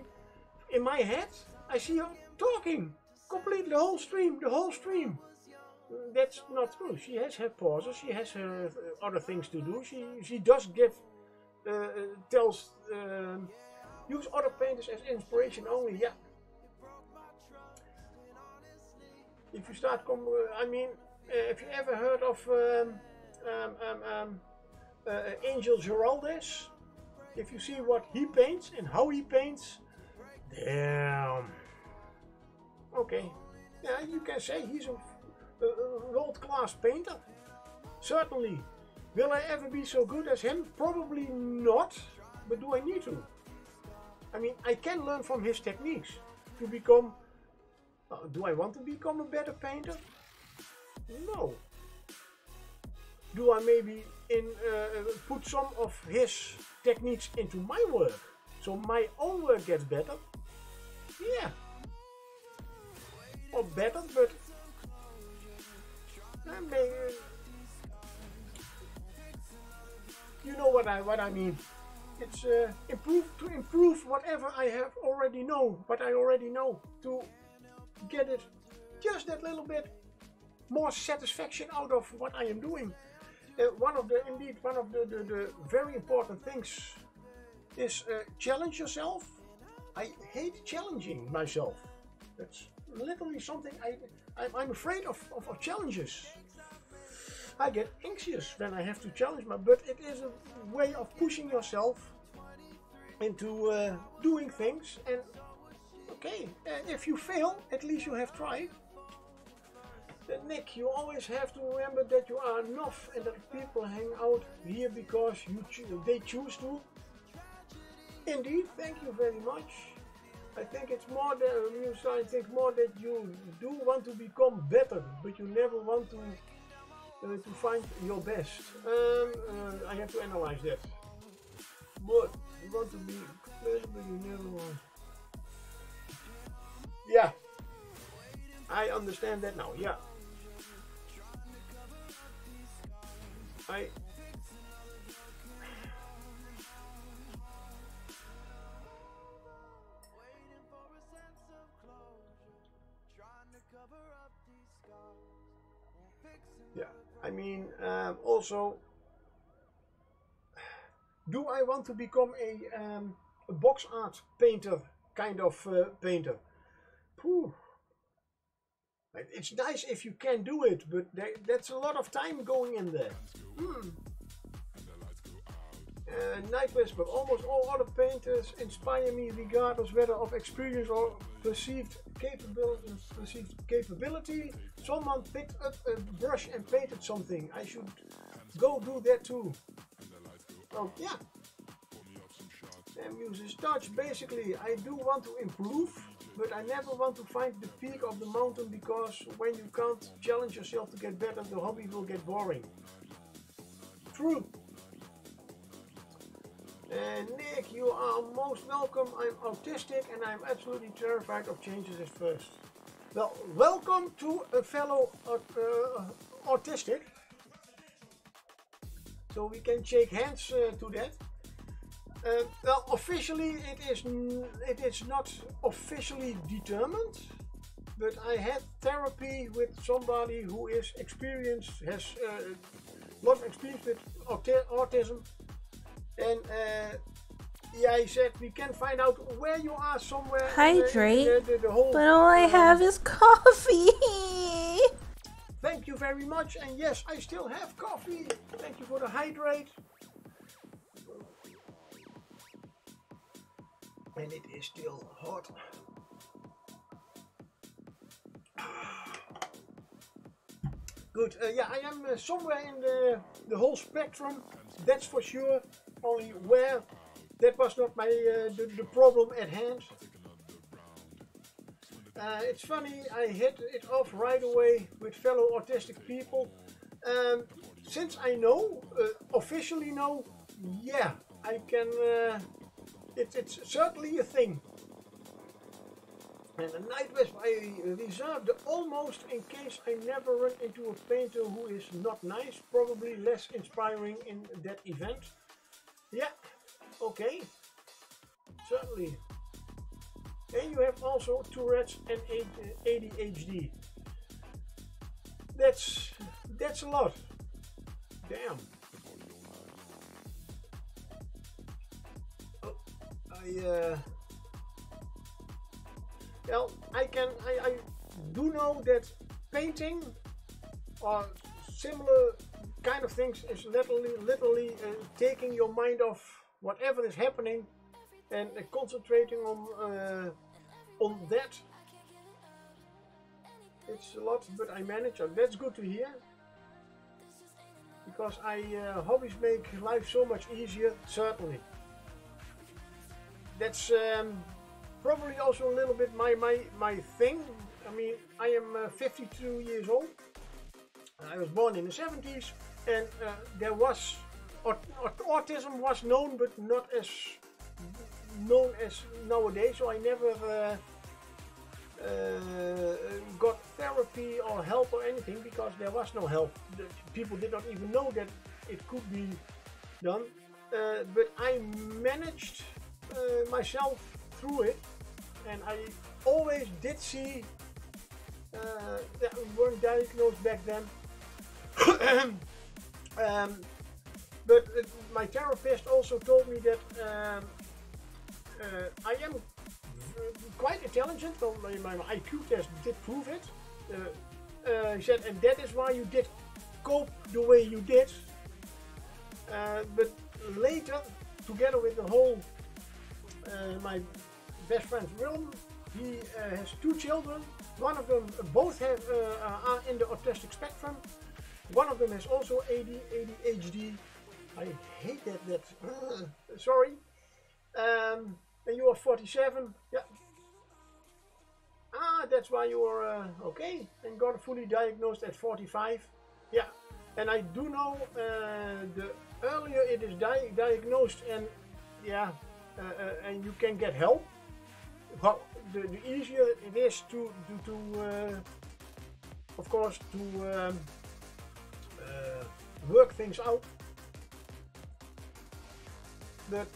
in my head I see her talking completely the whole stream. That's not true. She has her pauses. She has her other things to do. She does give tells use other painters as inspiration only. Yeah. If you start I mean, Have you ever heard of Angel Giraldes? If you see what he paints and how he paints, damn. Okay, yeah, you can say he's a world-class painter. Certainly. Will I ever be so good as him? Probably not. But do I need to? I mean, I can learn from his techniques to become. Do I want to become a better painter? No. Do I maybe put some of his techniques into my work so my own work gets better? Yeah. Or better, but you know what I mean. It's to improve whatever I have already know, what I already know, to get it just that little bit more satisfaction out of what I am doing. One of the very important things is challenge yourself. I hate challenging myself. That's literally something I'm afraid of challenges. I get anxious when I have to challenge but it is a way of pushing yourself into doing things, and okay, if you fail, at least you have tried. Nick, you always have to remember that you are enough and that people hang out here because they choose to. Indeed, thank you very much. I think it's more that you do want to become better, but you never want to find your best. I have to analyze that. But you want to be better, but you never want. Yeah, I understand that now. Yeah. Yeah, I mean, also, do I want to become a box art painter, kind of painter? Whew. It's nice if you can do it, but that's a lot of time going in there. Night Whisper, almost all other painters inspire me regardless whether of experience or perceived capability. Someone picked up a brush and painted something. I should go do that too. Oh yeah. And Muse's touch. Basically, I do want to improve, but I never want to find the peak of the mountain, because when you can't challenge yourself to get better, the hobby will get boring. True. Nick, you are most welcome. I'm autistic and I'm absolutely terrified of changes at first. Well, welcome to a fellow autistic. So we can shake hands to that. Well, officially it is not officially determined, but I had therapy with somebody who is experienced, has a lot of experience with autism, and yeah, he said we can find out where you are somewhere. Hydrate, the whole, but all I have is coffee. Thank you very much, and yes, I still have coffee. Thank you for the hydrate. And it is still hot. Good. Yeah, I am somewhere in the whole spectrum. That's for sure. Only where, that was not my the problem at hand. It's funny, I hit it off right away with fellow autistic people. Since I know, officially know, yeah, I can. It's certainly a thing. And a Night Wisp, I reserve the almost in case I never run into a painter who is not nice, probably less inspiring in that event. Yeah, okay, certainly. And you have also Tourette's and ADHD. That's a lot. Damn. Well, I do know that painting or similar kind of things is literally taking your mind off whatever is happening and concentrating on that. It's a lot, but I manage. That's good to hear, because hobbies make life so much easier. Certainly, that's probably also a little bit my thing. I mean, I am 52 years old. I was born in the 70s, and there was autism was known, but not as known as nowadays. So I never got therapy or help or anything, because there was no help. The people did not even know that it could be done. But I managed myself through it, and I always did see that we weren't diagnosed back then. But my therapist also told me that I am quite intelligent. Well, my IQ test did prove it. He said, and that is why you did cope the way you did. But later, together with the whole, my best friend Willem, he has 2 children. One of them, both are in the autistic spectrum. One of them has also ADHD. I hate that. Sorry. And you are 47. Yeah. That's why you are okay and got fully diagnosed at 45. Yeah. And I do know the earlier it is diagnosed, and yeah, and you can get help, well, the easier it is to of course, to work things out. But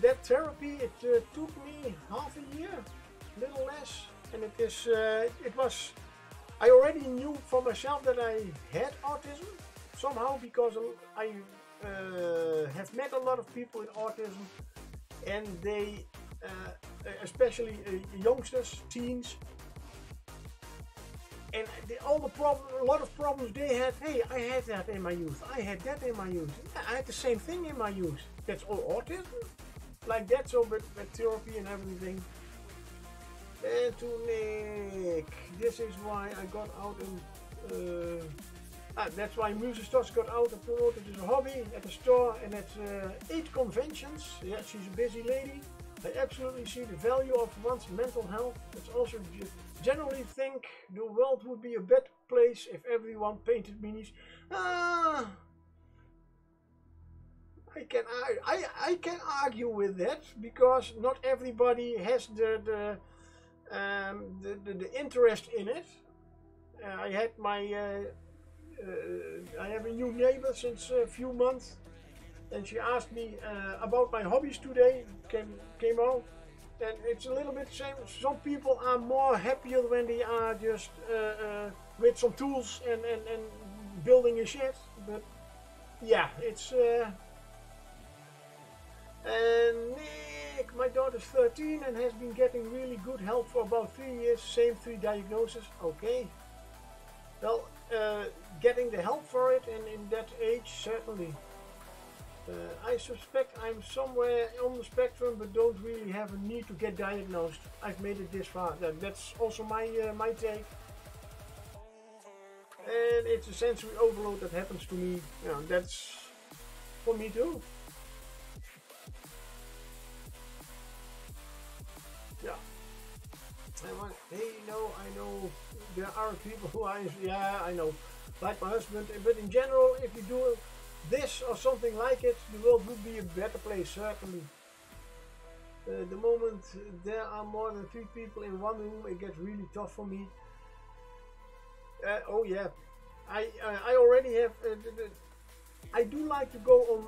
that therapy, it took me half a year, little less, and it was. I already knew for myself that I had autism somehow, because I have met a lot of people with autism, and they, especially youngsters, teens, and a lot of problems they had. Hey, I had that in my youth. I had that in my youth. Yeah, I had the same thing in my youth. That's all autism, like that. So, but therapy and everything. And to Nick, this is why I got out and that's why Music Stores got out and promoted as a hobby at the store and at 8 conventions. Yeah, she's a busy lady. I absolutely see the value of one's mental health. It's also generally think the world would be a better place if everyone painted minis. I can argue with that, because not everybody has the interest in it. I have a new neighbor since a few months, and she asked me about my hobbies today. Came out, and it's a little bit the same. Some people are more happier when they are just with some tools and building a shed. But yeah, it's and Nick, my daughter's 13 and has been getting really good help for about 3 years. Same 3 diagnoses. Okay. Well, getting the help for it, and in that age, certainly. I suspect I'm somewhere on the spectrum, but don't really have a need to get diagnosed. I've made it this far. That's also my take. And it's a sensory overload that happens to me. Yeah, that's for me too. Yeah. Hey, no, I know there are people who yeah, I know, like my husband, but in general, if you do this or something like it, the world would be a better place, certainly. The moment there are more than 3 people in one room, it gets really tough for me. Oh yeah, I already have, I do like to go on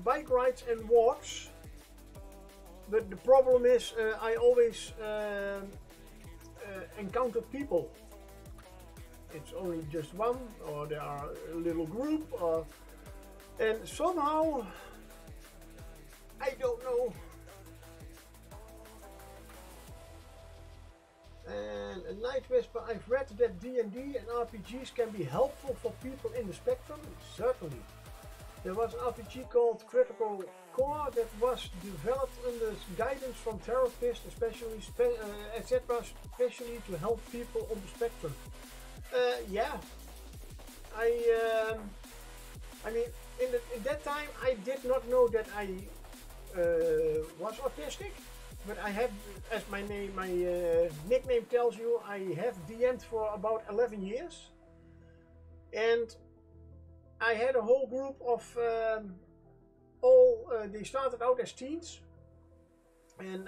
bike rides and walks, but the problem is I always encounter people. It's only just one, or there are a little group, or and somehow I don't know. And a Nightwhisper, I've read that D&D and RPGs can be helpful for people in the spectrum. Certainly. There was an RPG called Critical Core that was developed under guidance from therapists, especially etc., especially to help people on the spectrum. Yeah, I mean, in that time I did not know that I was autistic, but I have, as my nickname tells you, I have DM'd for about 11 years, and I had a whole group of they started out as teens, and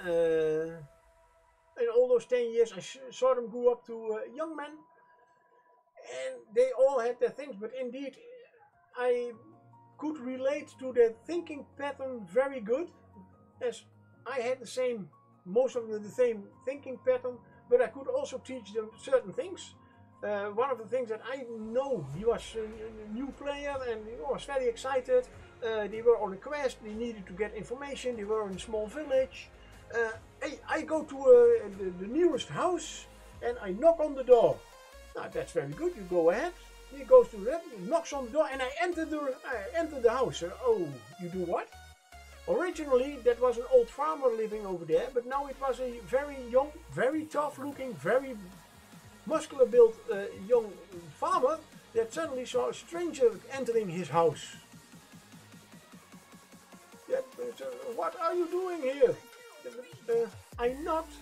in all those 10 years I saw them grow up to young men, and they all had their things, but indeed I could relate to their thinking pattern very good, as I had most of the same thinking pattern, but I could also teach them certain things. One of the things that I know, he was a new player and he was very excited. They were on a quest, they needed to get information, they were in a small village. Hey, I go to the nearest house and I knock on the door. Now that's very good, you go ahead. He goes to that, he knocks on the door, and I enter the house. Oh, you do what? Originally that was an old farmer living over there, but now it was a very young, very tough looking, very muscular built young farmer that suddenly saw a stranger entering his house. What are you doing here? I knocked,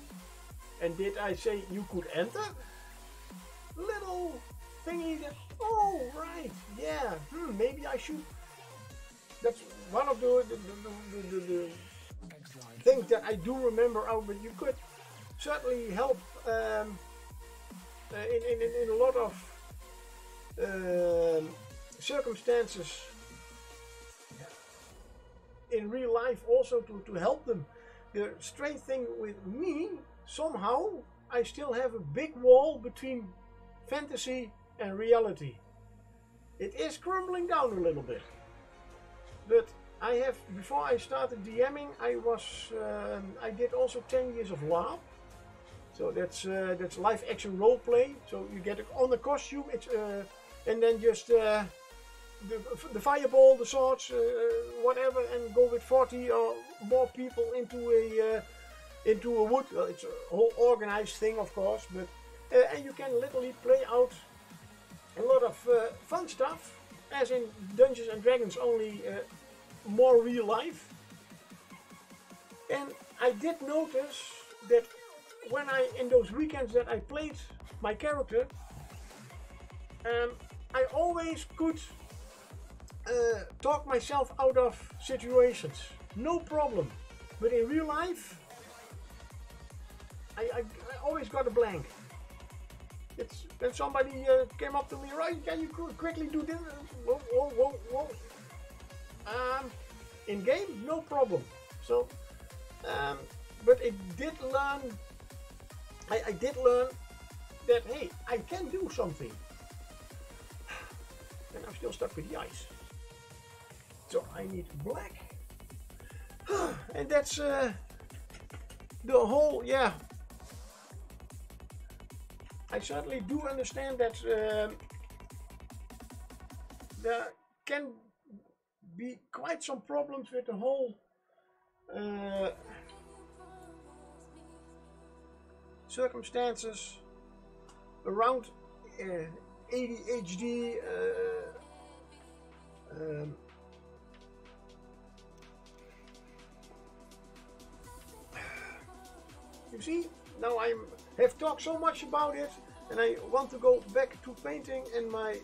and did I say you could enter? Little thingy that, oh right, yeah, maybe I should. That's one of the things that I do remember out, but you could certainly help in a lot of circumstances in real life also to help them. The strange thing with me, somehow I still have a big wall between fantasy and reality. It is crumbling down a little bit, but I have, before I started DMing, I did also 10 years of LARP. So that's live action role play. So you get on the costume, and then just the fireball, the swords, whatever, and go with 40 or more people into a wood. Well, it's a whole organized thing, of course, but and you can literally play out a lot of fun stuff, as in Dungeons and Dragons, only more real life. And I did notice that when in those weekends that I played my character, I always could talk myself out of situations, no problem. But in real life, I always got a blank. It's when somebody came up to me, right? Can you quickly do this? Whoa, whoa, whoa, whoa. In game, no problem. So, but I did learn that, hey, I can do something. And I'm still stuck with the ice. So I need black. And that's the whole, yeah. I certainly do understand that there can be quite some problems with the whole circumstances around ADHD. You see, now I have talked so much about it, and I want to go back to painting, and my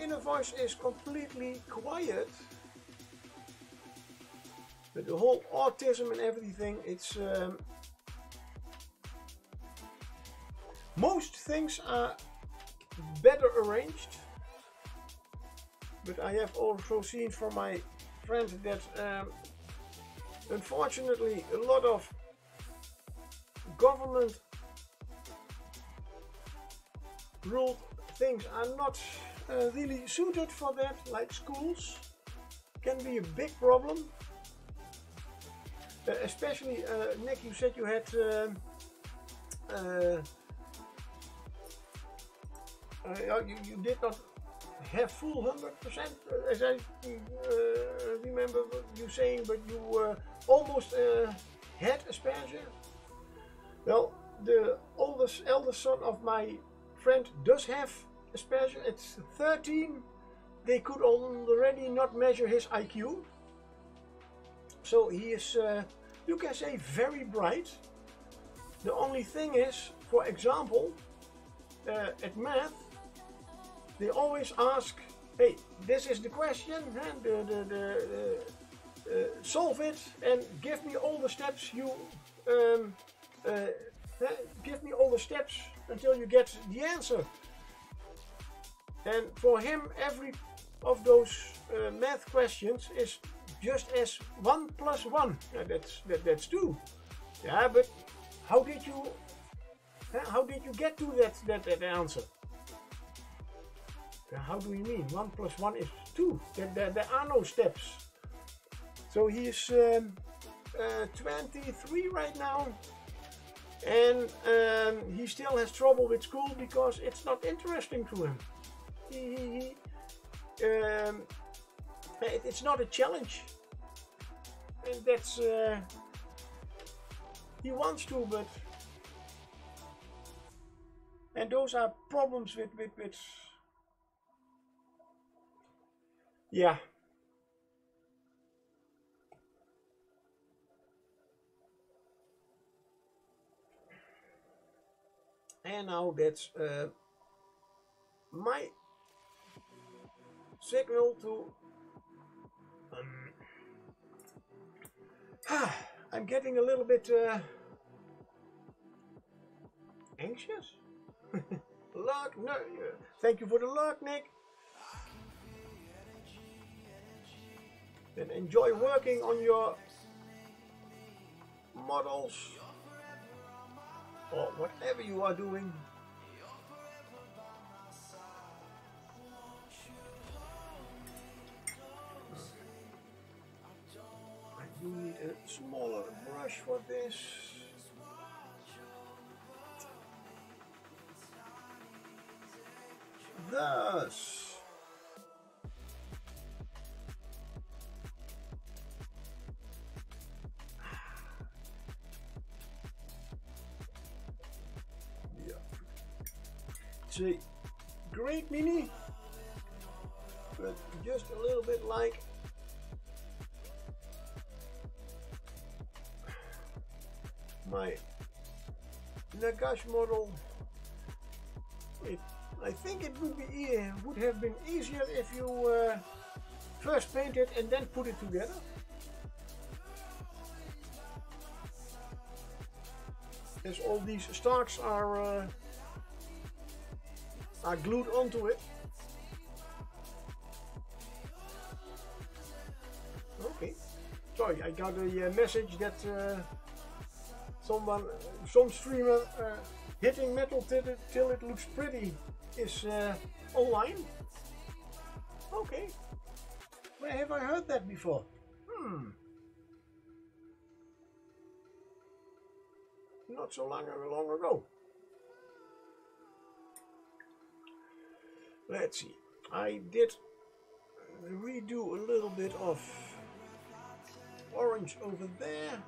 inner voice is completely quiet. But the whole autism and everything, it's most things are better arranged, but I have also seen from my friends that unfortunately a lot of government ruled things are not really suited for that, like schools can be a big problem. Especially Nick, you said you had you did not have full 100%, as I remember you saying, but you almost had asperger. Well, the eldest son of my friend does have asperger. It's 13. They could already not measure his IQ. So he is, you can say, very bright. The only thing is, for example, at math, they always ask, hey, this is the question, solve it and give me all the steps you, give me all the steps until you get the answer. And for him, every of those math questions is just as 1 plus 1. That's 2. Yeah, but how did you get to that answer? How do you mean 1 plus 1 is 2? There are no steps. So he is 23 right now, and he still has trouble with school because it's not interesting to him. It's not a challenge, and that's he wants to, but and those are problems with yeah. And now that's my signal to I'm getting a little bit anxious. Luck, no, thank you for the luck, Nick. And enjoy working on your models or whatever you are doing. I do need a smaller brush for this. Thus. It's a great mini, but just a little bit like my Nagash model. I think it would have been easier if you first paint it and then put it together. As all these stars are glued onto it. Okay. Sorry, I got a message that some streamer hitting metal till it looks pretty is online. Okay. Where have I heard that before? Not so long ago. Let's see. I did redo a little bit of orange over there.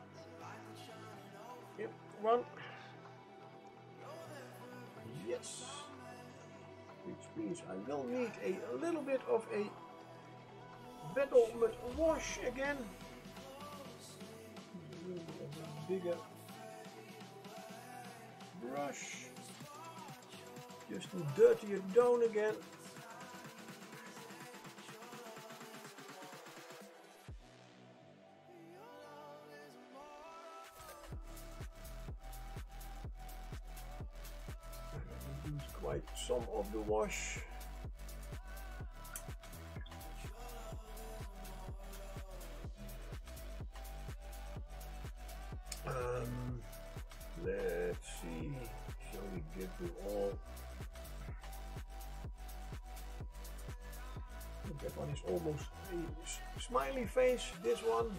Yep, one. Yes. Which means I will need a little bit of a battlement wash again. A little bit of a bigger brush. Just to dirty it down again. Use quite some of the wash. Let's see. Shall we get them all? That one is almost a smiley face, this one.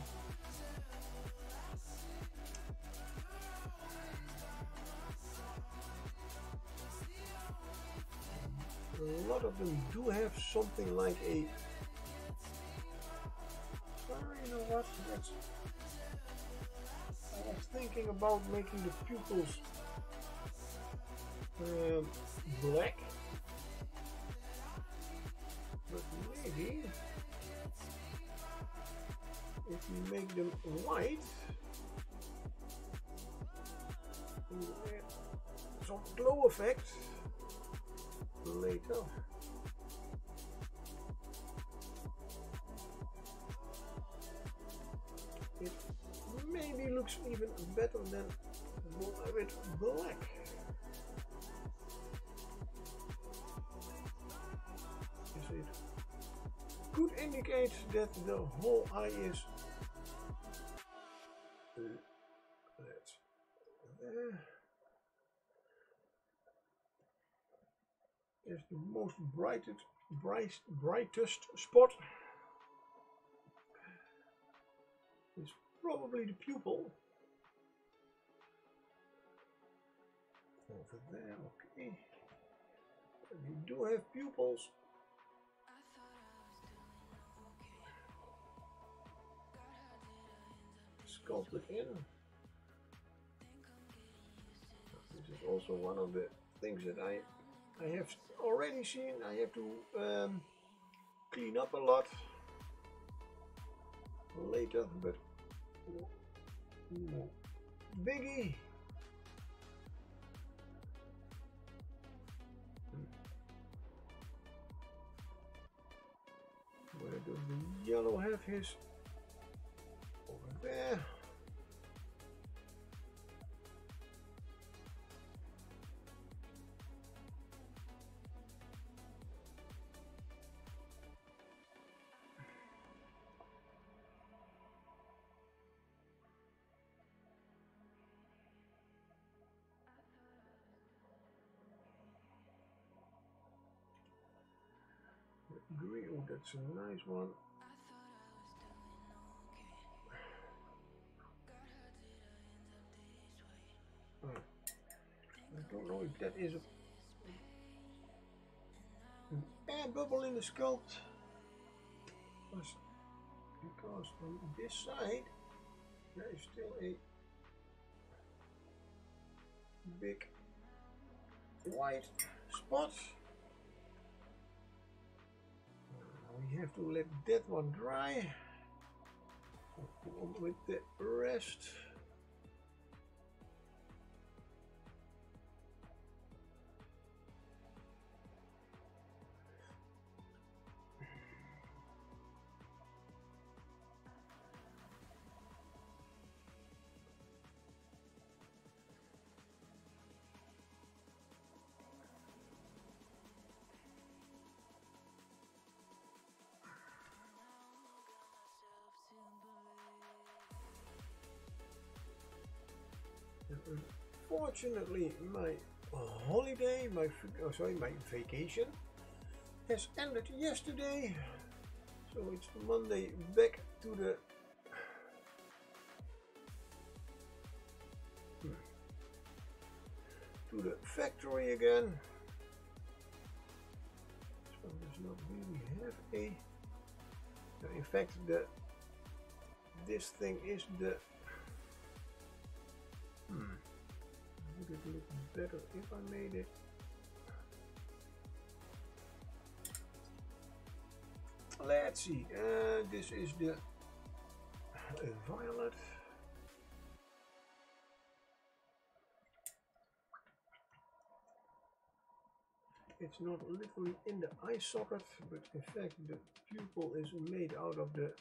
a lot of them do have something like a. You know what? I was thinking about making the pupils black, but maybe if we make them white, we'll add some glow effect later. It maybe looks even better than with black. So it could indicate that the whole eye is there. Is the most brightest spot. It's probably the pupil. Over there, okay. We do have pupils. Sculpted in. This is also one of the things that I have already seen. I have to clean up a lot later, but no biggie. Where does the yellow have his? Over there. Green, oh, that's a nice one. I don't know if that is an air bubble in the sculpt, because on this side there is still a big white spot. We have to let that one dry. Go on with the rest. Unfortunately, my holiday, my vacation has ended yesterday, so it's Monday back to the factory again. So does not really have a. In fact, this thing is the. Would it look better if I made it? Let's see. This is the violet. It's not literally in the eye socket, but in fact the pupil is made out of the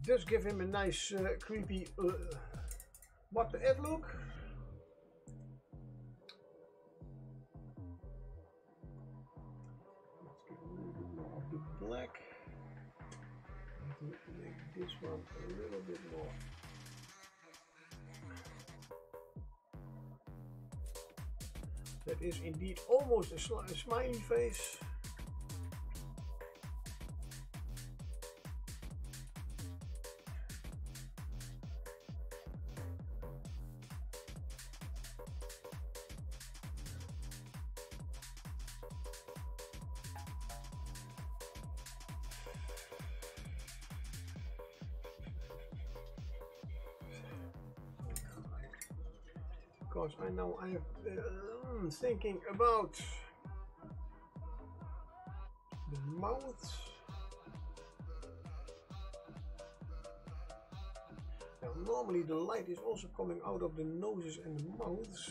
just give him a nice creepy what the F look. Let's get a little bit more of the black. Make this one a little bit more. That is indeed almost a smiley face. because I know I am thinking about the mouth. Now, normally the light is also coming out of the noses and the mouths.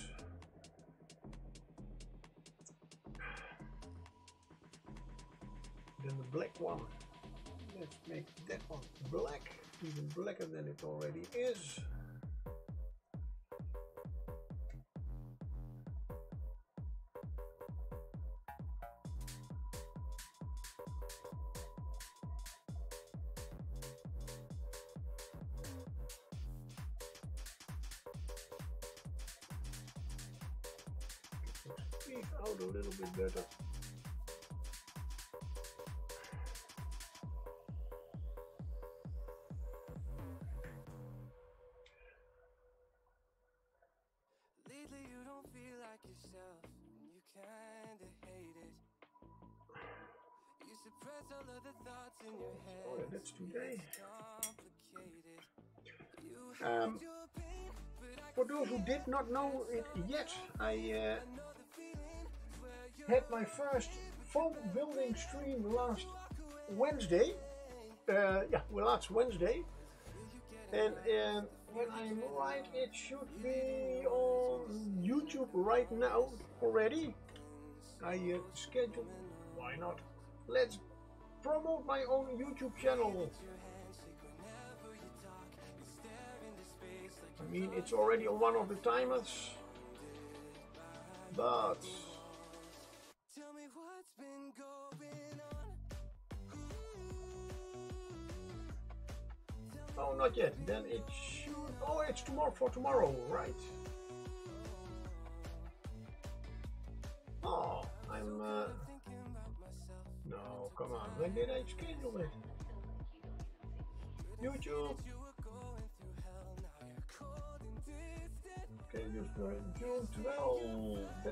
Then the black one. Let's make that one black, even blacker than it already is. Squeeze out a little bit better. Lately you don't feel like yourself, and you kinda hate it. You suppress all of the thoughts in your head. Oh, that's today. Complicated. You hide your pain, but I For those who did not know it yet, I had my first foam building stream last Wednesday. Last Wednesday. And when I'm right, it should be on YouTube right now already. I scheduled. Why not? Let's promote my own YouTube channel. I mean, it's already on one of the timers, but tell me what's been going on. oh, not yet. Then it should. Oh, it's tomorrow for tomorrow, right? Oh, I'm. No, come on. When did I schedule it? YouTube. Okay, June 12.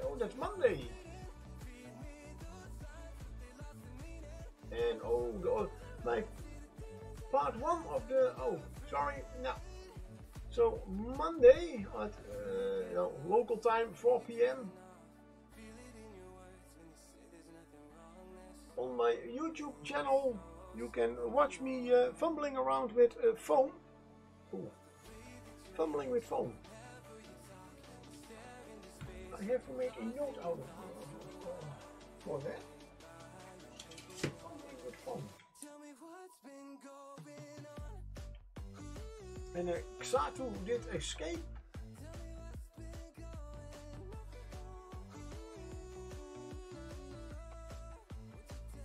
Oh, that's Monday. And my part 1 of the. Oh, sorry. No. So Monday at local time 4 p.m. on my YouTube channel, you can watch me fumbling around with foam. Ooh. Fumbling with foam. I have to make a note out of for that. Fumbling with foam. And Xatu did escape.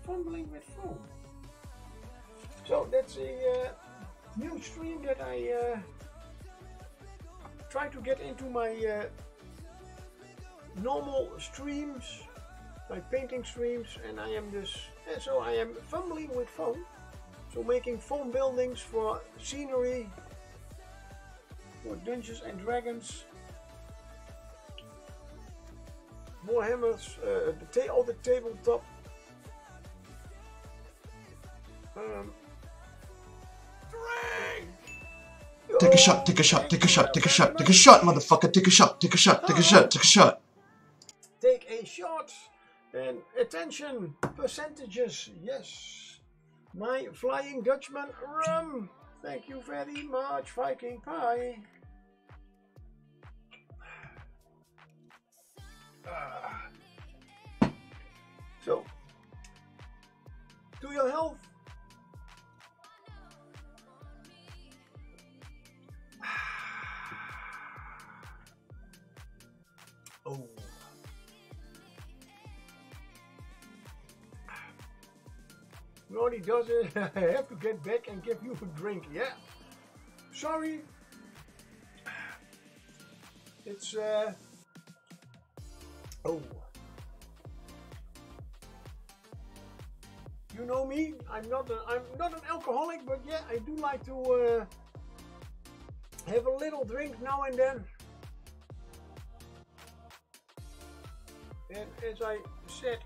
Fumbling with foam. So that's a new stream that I try to get into my normal streams, my painting streams, and I am so I am fumbling with foam. So making foam buildings for scenery, for Dungeons and Dragons, Warhammers, all the tabletop. Take a shot, take a shot, take a shot, take a shot, take a shot, motherfucker, take a shot, take a shot, take a shot, take a shot. Take a shot. And attention, percentages, yes. My Flying Dutchman rum. Thank you very much, Viking Pie. So, to your health. Oh. Naughty does it. I have to get back and give you a drink. Yeah. Sorry. It's oh. You know me. I'm not an alcoholic, but yeah, I do like to have a little drink now and then. And as I said,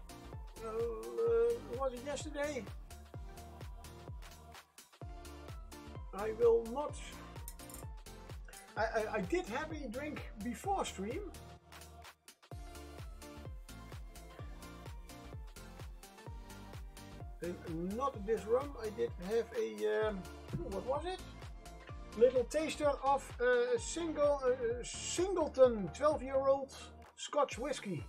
was it yesterday? I did have a drink before stream. And not this rum. I did have a what was it? Little taster of a Singleton 12-year-old Scotch whiskey.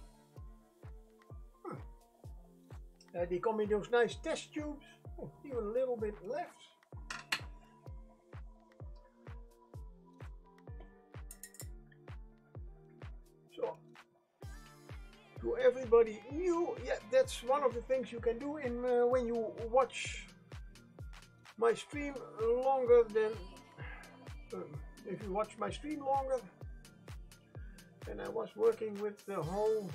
They come in those nice test tubes. Oh, even a little bit left. So, to everybody new, yeah, that's one of the things you can do in when you watch my stream longer than if you watch my stream longer. And I was working with the whole.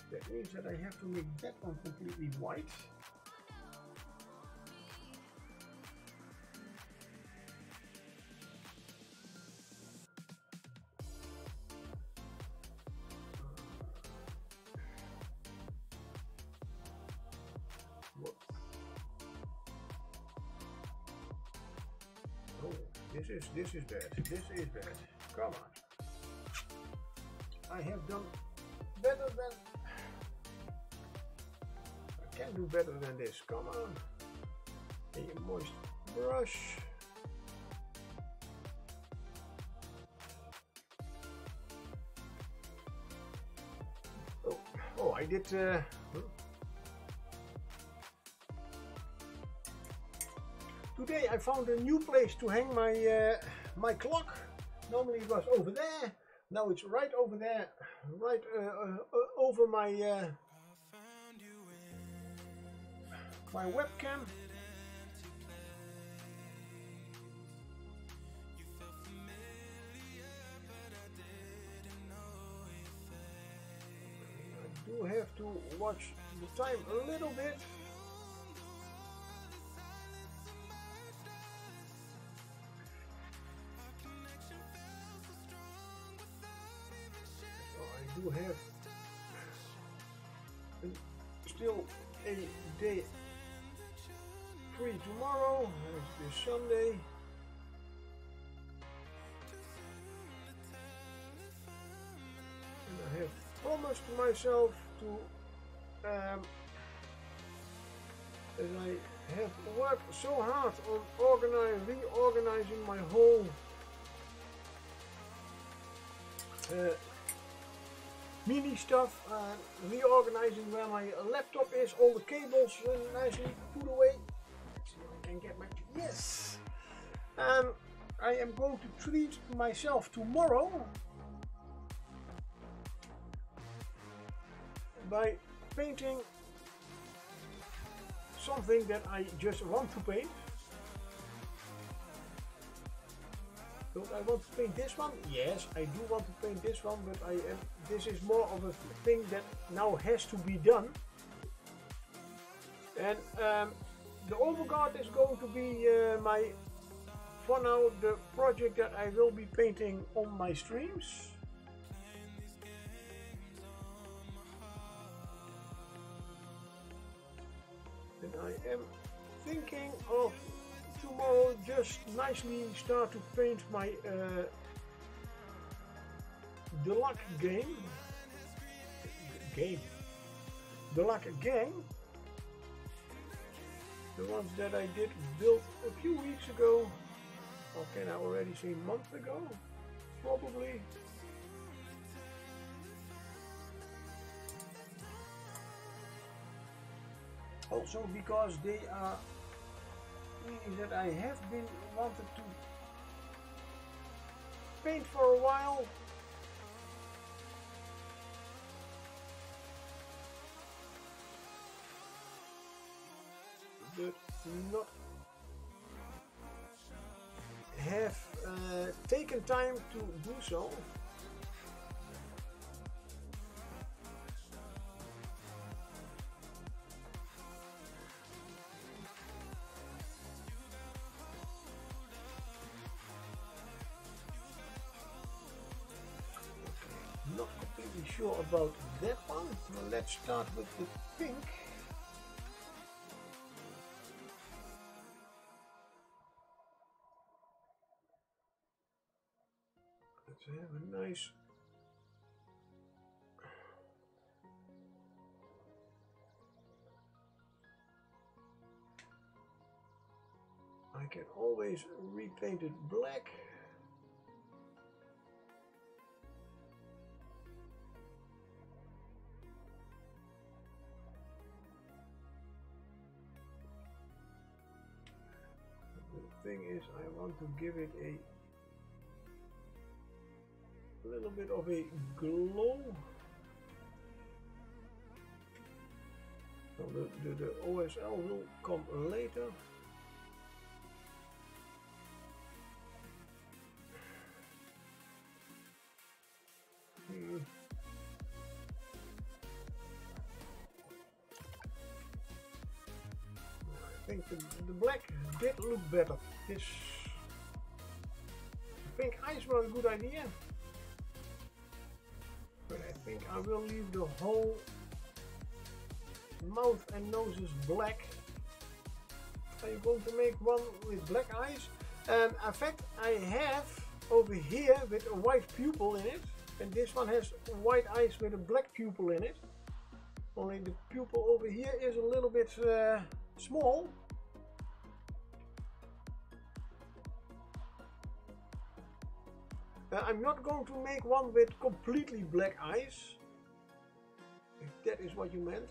That means that I have to make that one completely white. Oh, this is bad. This is bad. Come on. I have done better than. I can do better than this. Come on. A moist brush. Oh, I did. Today I found a new place to hang my my clock. Normally it was over there. Now it's right over there, right over my my webcam. I do have to watch the time a little bit. I do have still a day free tomorrow. It's Sunday. And I have promised myself to, as I have worked so hard on reorganizing my whole mini stuff, reorganizing where my laptop is, all the cables nicely put away. Let's see if I can get my, yes! I am going to treat myself tomorrow by painting something that I just want to paint. Don't I want to paint this one? Yes, I do want to paint this one, but this is more of a thing that now has to be done. And the Overgourd is going to be for now, the project that I will be painting on my streams. And I am thinking of tomorrow just nicely start to paint my the luck game. The luck gang. The ones that I did build a few weeks ago. Or can I already say a month ago? Probably. Also because they are things that I have been wanted to paint for a while. But not have taken time to do so. Not completely sure about that one. Let's start with the pink. to have a nice I can always repaint it black. The thing is, I want to give it a little bit of a glow. So the OSL will come later. I think the black did look better. This pink eyes were a good idea, but I think I will leave the whole mouth and noses black. Are you going to make one with black eyes? In fact, I have over here with a white pupil in it, and this one has white eyes with a black pupil in it. Only the pupil over here is a little bit small. I'm not going to make one with completely black eyes, if that is what you meant.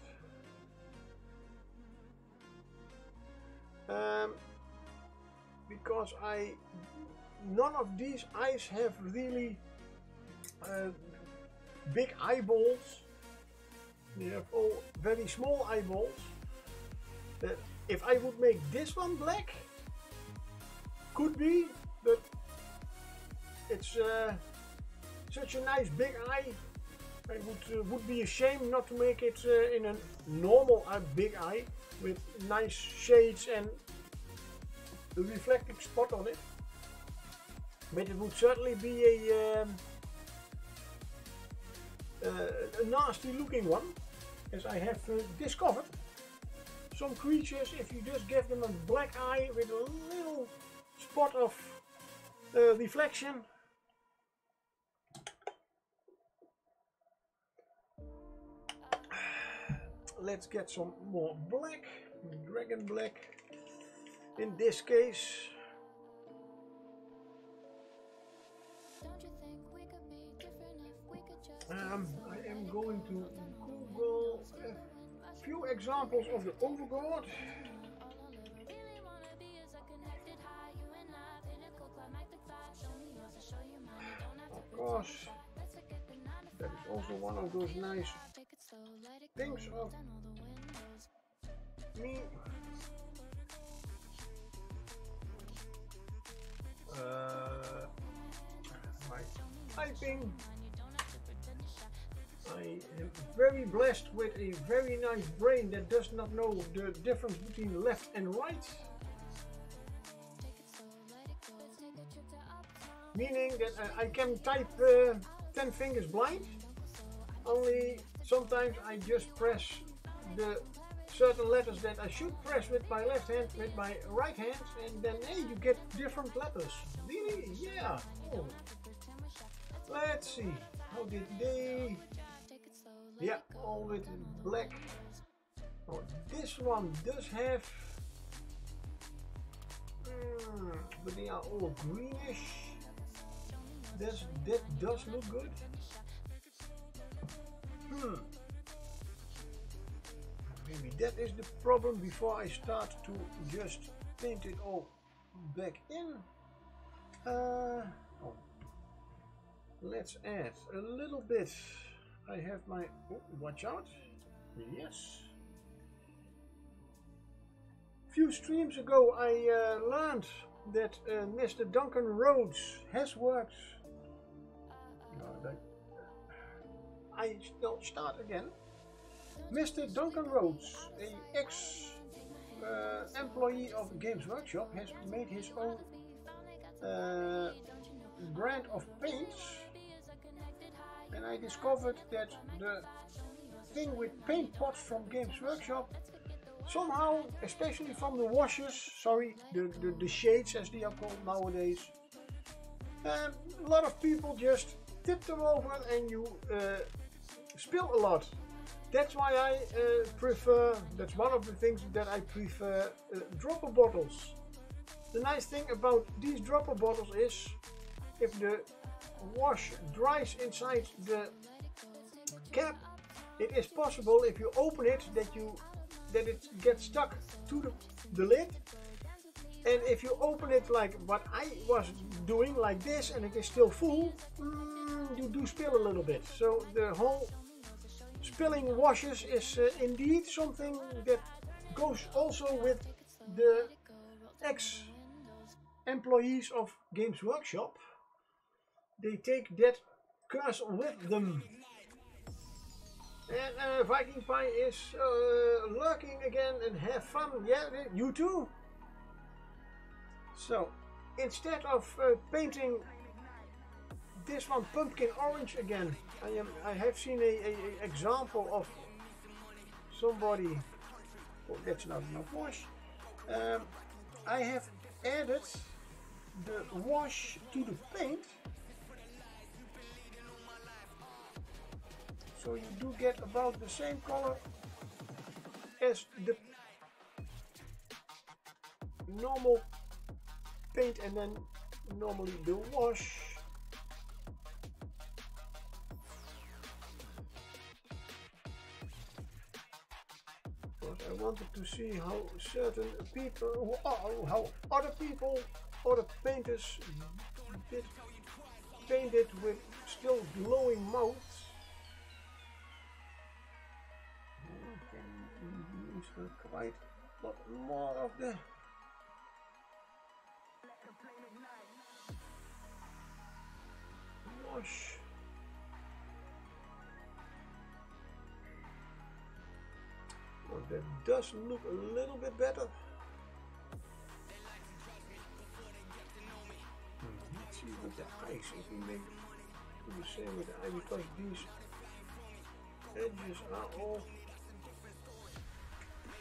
Because none of these eyes have really big eyeballs. They have all very small eyeballs. If I would make this one black, could be, but it's such a nice big eye. I would be ashamed not to make it in a normal big eye with nice shades and a reflecting spot on it. But it would certainly be a nasty looking one, as I have discovered. Some creatures, if you just give them a black eye with a little spot of reflection, let's get some more black, dragon black in this case. I am going to Google a few examples of the Overgourd. Of course, that is also one of those nice things of me. My typing. I am very blessed with a very nice brain that does not know the difference between left and right. Meaning that I can type 10 fingers blind, only sometimes I just press the certain letters that I should press with my left hand with my right hand, and then hey, you get different letters. Really? Yeah. Oh. Let's see. How did they... Yeah, all with black. Oh, this one does have... but they are all greenish. That does look good. Maybe that is the problem before I start to just paint it all back in. Let's add a little bit. I have my... Oh, watch out. Yes. A few streams ago I learned that Mr. Duncan Rhodes has worked. I will start again. Mr. Duncan Rhodes, an ex-employee of Games Workshop, has made his own brand of paints, and I discovered that the thing with paint pots from Games Workshop, somehow, especially from the washes, sorry, the shades as they are called nowadays, A lot of people just tip them over and you spill a lot. That's why I prefer, that's one of the things that I prefer, dropper bottles. The nice thing about these dropper bottles is if the wash dries inside the cap, it is possible if you open it that it gets stuck to the lid. And if you open it like what I was doing, like this, and it is still full, you do spill a little bit. So the whole spilling washes is indeed something that goes also with the ex-employees of Games Workshop. They take that curse with them. And Viking Pie is lurking again and have fun. Yeah, you too. So, instead of painting this one pumpkin orange again, I have seen a example of somebody. Oh, that's not enough wash. I have added the wash to the paint, so you do get about the same color as the normal paint, and then normally the wash. Because I wanted to see how certain people, how other people, other painters did paint it with still glowing mouths. Use quite a lot more of the wash. Well, that does look a little bit better. Let's see with the ice, if we make the same with the ice, because these edges are all,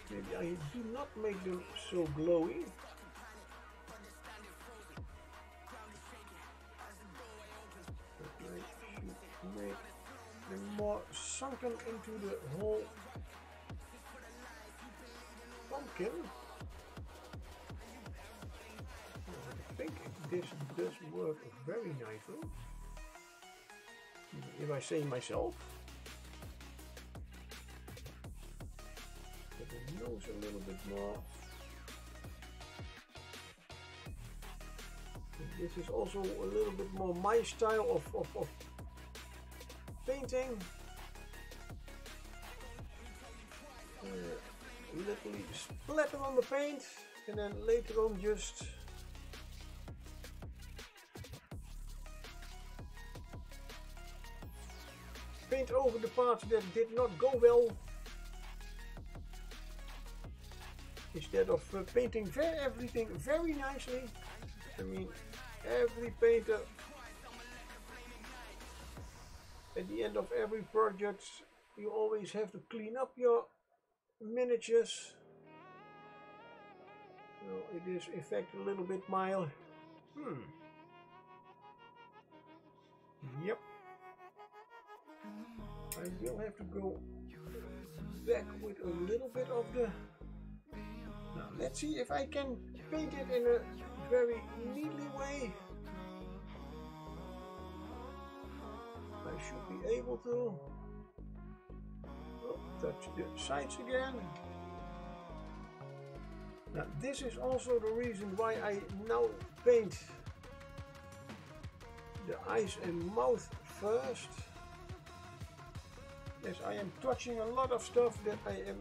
maybe I do not make them so glowy. Make them more sunken into the whole pumpkin. I think this does work very nicely, if I say myself. Get the nose a little bit more. This is also a little bit more my style of painting. Literally splatter on the paint and then later on just paint over the parts that did not go well, instead of painting everything very nicely. I mean, every painter at the end of every project, you always have to clean up your miniatures. Well, it is in fact a little bit mild. Yep. I will have to go back with a little bit of the... Now let's see if I can paint it in a very neatly way. I should be able to. Oh, touch the sides again. Now this is also the reason why I now paint the eyes and mouth first, as I am touching a lot of stuff that I am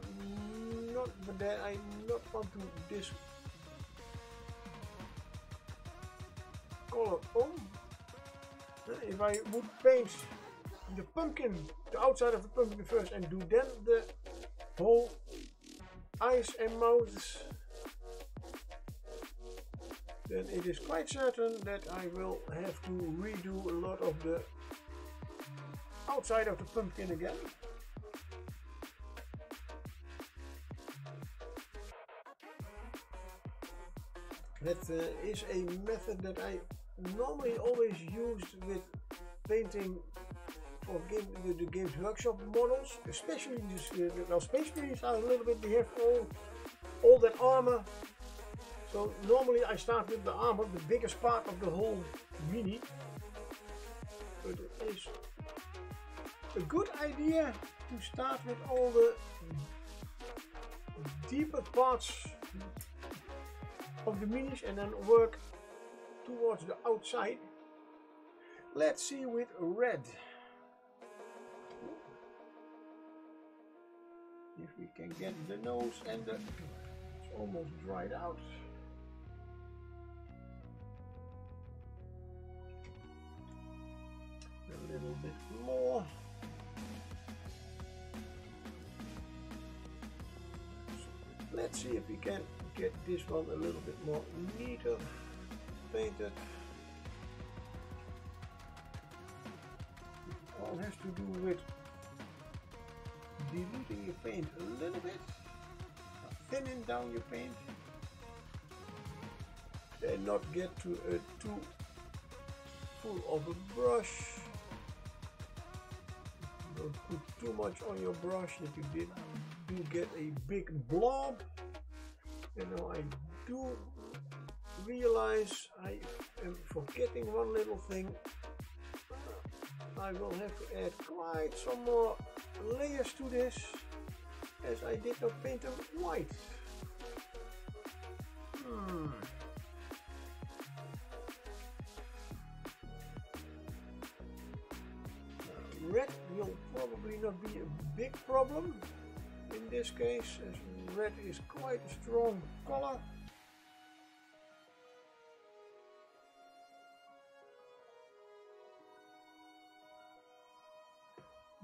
not, but that I not want to discolor on. If I would paint the pumpkin, the outside of the pumpkin first, and do then the whole eyes and mouths, then it is quite certain that I will have to redo a lot of the outside of the pumpkin again. That is a method that I normally always used with painting for the Games Workshop models, especially this, well, Space Marines are a little bit, they have all that armor. So normally I start with the armor, the biggest part of the whole mini. But it is a good idea to start with all the deeper parts of the minis and then work towards the outside. Let's see with red. If we can get the nose and it's almost dried out. A little bit more. Let's see if we can get this one a little bit more neater painted. It all has to do with diluting your paint a little bit, thinning down your paint, and not get to too full of a brush. Don't put too much on your brush that you do get a big blob. You know, I do realize I am forgetting one little thing. I will have to add quite some more layers to this, as I did not paint them white. Red will probably not be a big problem in this case, as red is quite a strong color.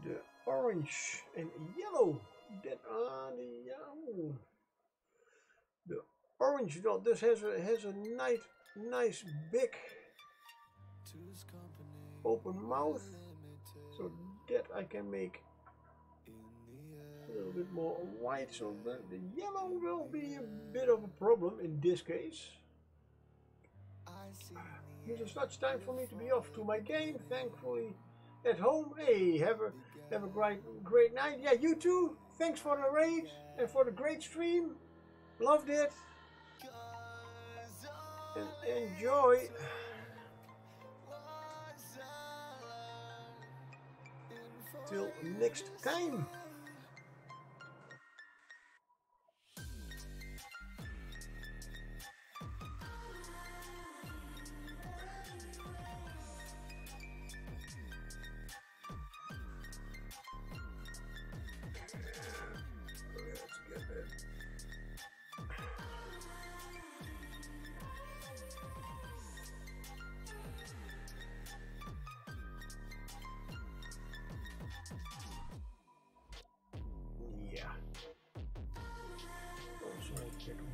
The orange and yellow, that are the yellow. The orange dot, this has a nice big open mouth, so that I can make a little bit more white, so the yellow will be a bit of a problem in this case. It is such time for me to be off to my game, thankfully at home. Hey, have a great night. Yeah, you too. Thanks for the raid and for the great stream. Loved it. And enjoy. Till next time.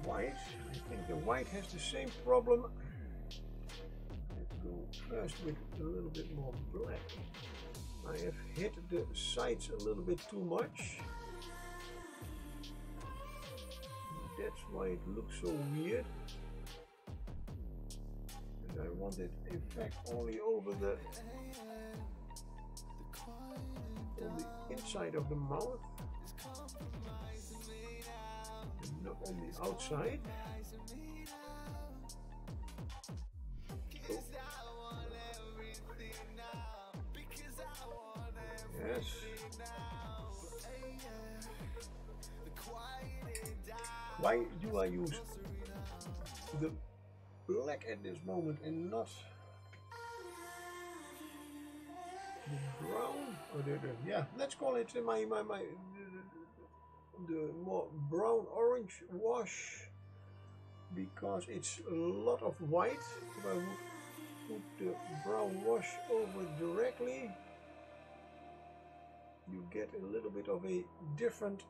White. I think the white has the same problem. Let's go first with a little bit more black. I have hit the sides a little bit too much. That's why it looks so weird. And I want it in fact only over the on the inside of the mouth. Not on the outside. Oh. Yes. Why do I use the black at this moment and not the brown? Or yeah, let's call it the more brown orange wash, because it's a lot of white. If I would put the brown wash over directly, you get a little bit of a different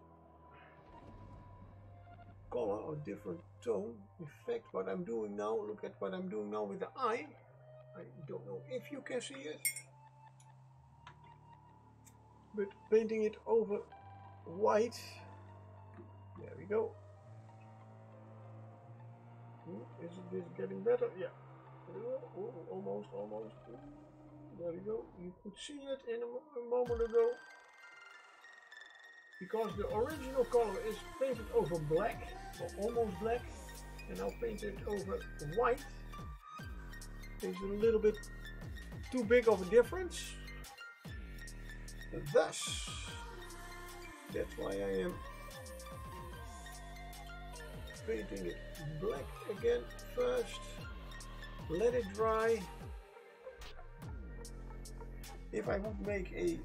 color or different tone. In fact, what I'm doing now, look at what I'm doing now with the eye. I don't know if you can see it, but painting it over white. There we go. Is this getting better? Yeah. Oh, almost. Ooh, there we go. You could see it in a moment ago. Because the original color is painted over black, or almost black, and now painted over white. It's a little bit too big of a difference. And thus, that's why I am painting it black again first. Let it dry. If I would make a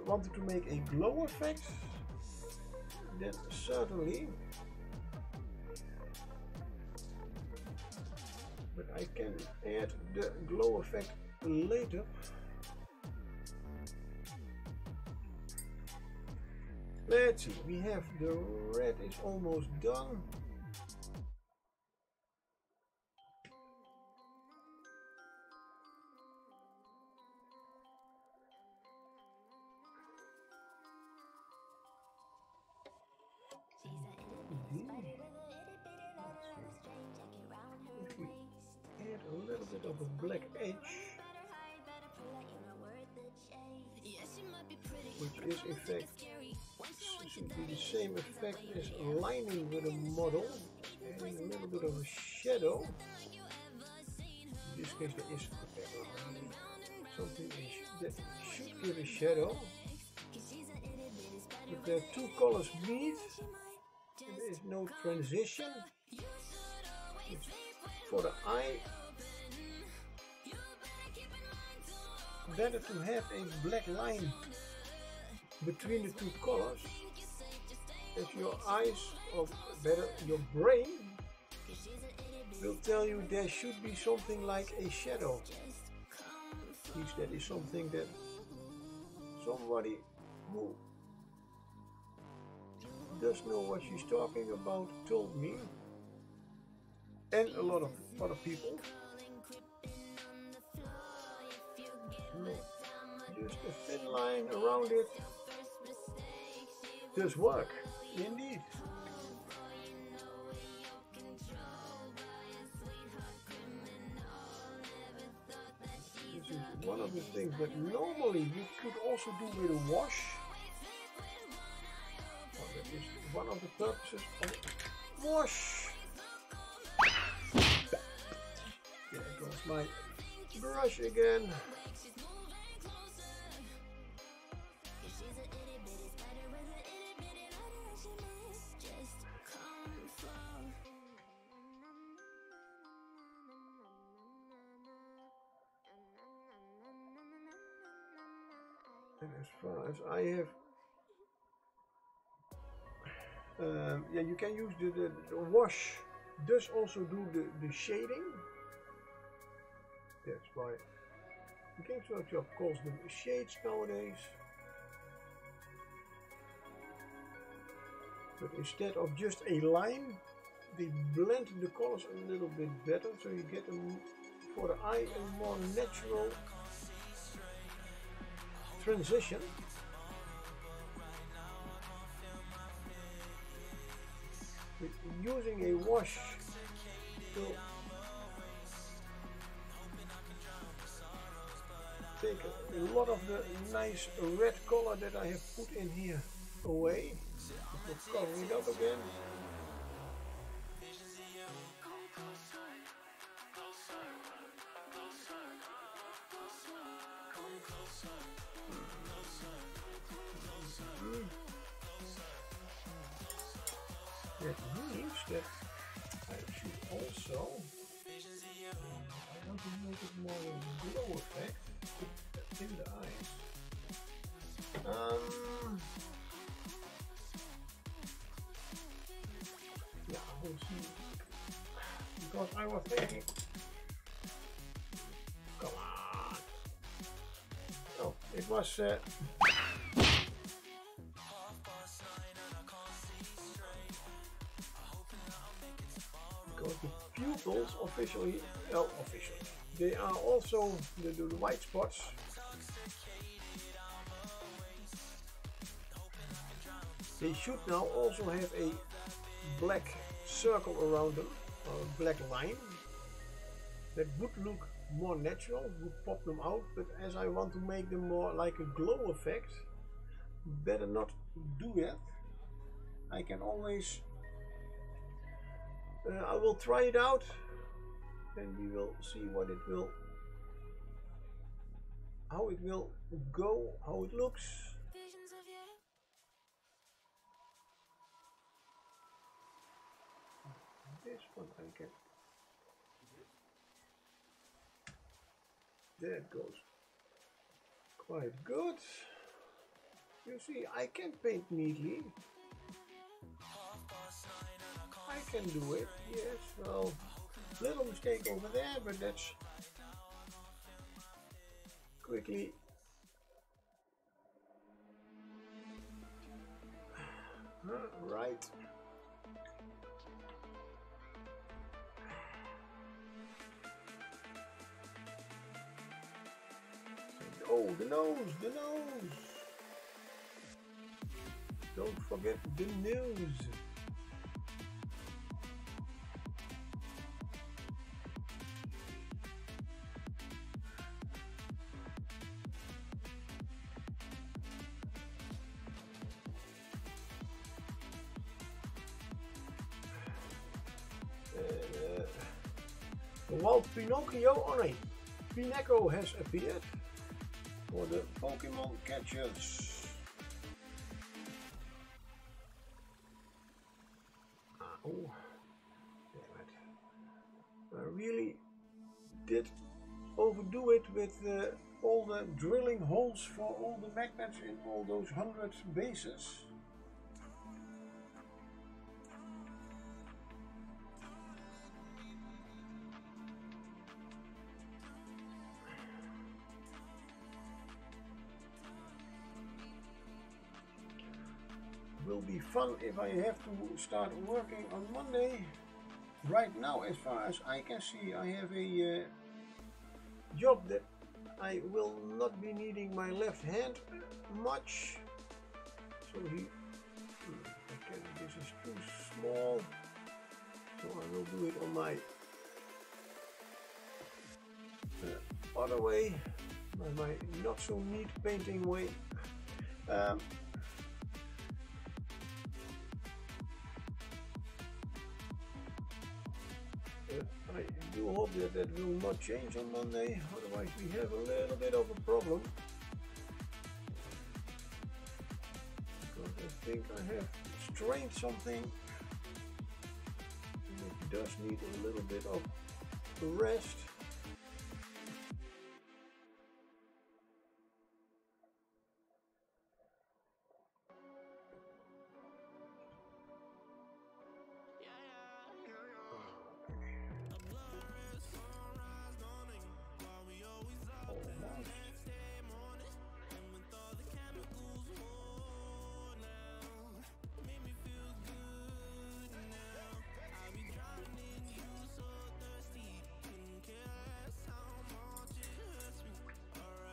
wanted to make a glow effect, then certainly, but I can add the glow effect later. Let's see, we have the red is almost done. If we add a little bit of a black edge, which is in fact should be the same effect as lining with a model, adding a little bit of a shadow. In this case there is something that should give a shadow. If the two colors meet, there is no transition. It's for the eye better to have a black line between the two colors, as your eyes, or better your brain, will tell you there should be something like a shadow. At least that is something that somebody who does know what she's talking about told me, and a lot of other people. Just a thin line around it does work, indeed. This is one of the things that normally you could also do with a wash. Well, that is one of the purposes of a wash. There goes my brush again. And as far as I have, yeah, you can use the wash. Does also do the shading. That's why Games Workshop calls them shades nowadays. But instead of just a line, they blend the colors a little bit better, so you get for the eye a more natural transition. With using a wash to take a lot of the nice red color that I have put in here away. We'll cover it up again. That means that I should also, I want to make it more of a glow effect in the eyes. Yeah, we'll see. Because I was thinking, come on. Oh, it was. Because the pupils officially, they are also the white spots. They should now also have a black circle around them, or a black line. that would look more natural, would pop them out, but as I want to make them more like a glow effect, better not do it. I can always, I will try it out and we will see what it will, how it will go, how it looks. This one I can, that goes quite good. You see, I can paint neatly. I can do it, yes. Well, little mistake over there, but that's quickly right. Oh, the nose, the nose. Don't forget the nose. While Pinocchio, oh no, Pinecco has appeared for the Pokemon catchers. Oh, damn it. I really did overdo it with all the drilling holes for all the magnets in all those 100 bases. Will be fun if I have to start working on Monday. Right now, as far as I can see, I have a job that I will not be needing my left hand much. So this is too small, so I will do it on my other way, my not so neat painting way. I do hope that that will not change on Monday, otherwise we have a little bit of a problem. Because I think I have strained something and it does need a little bit of rest.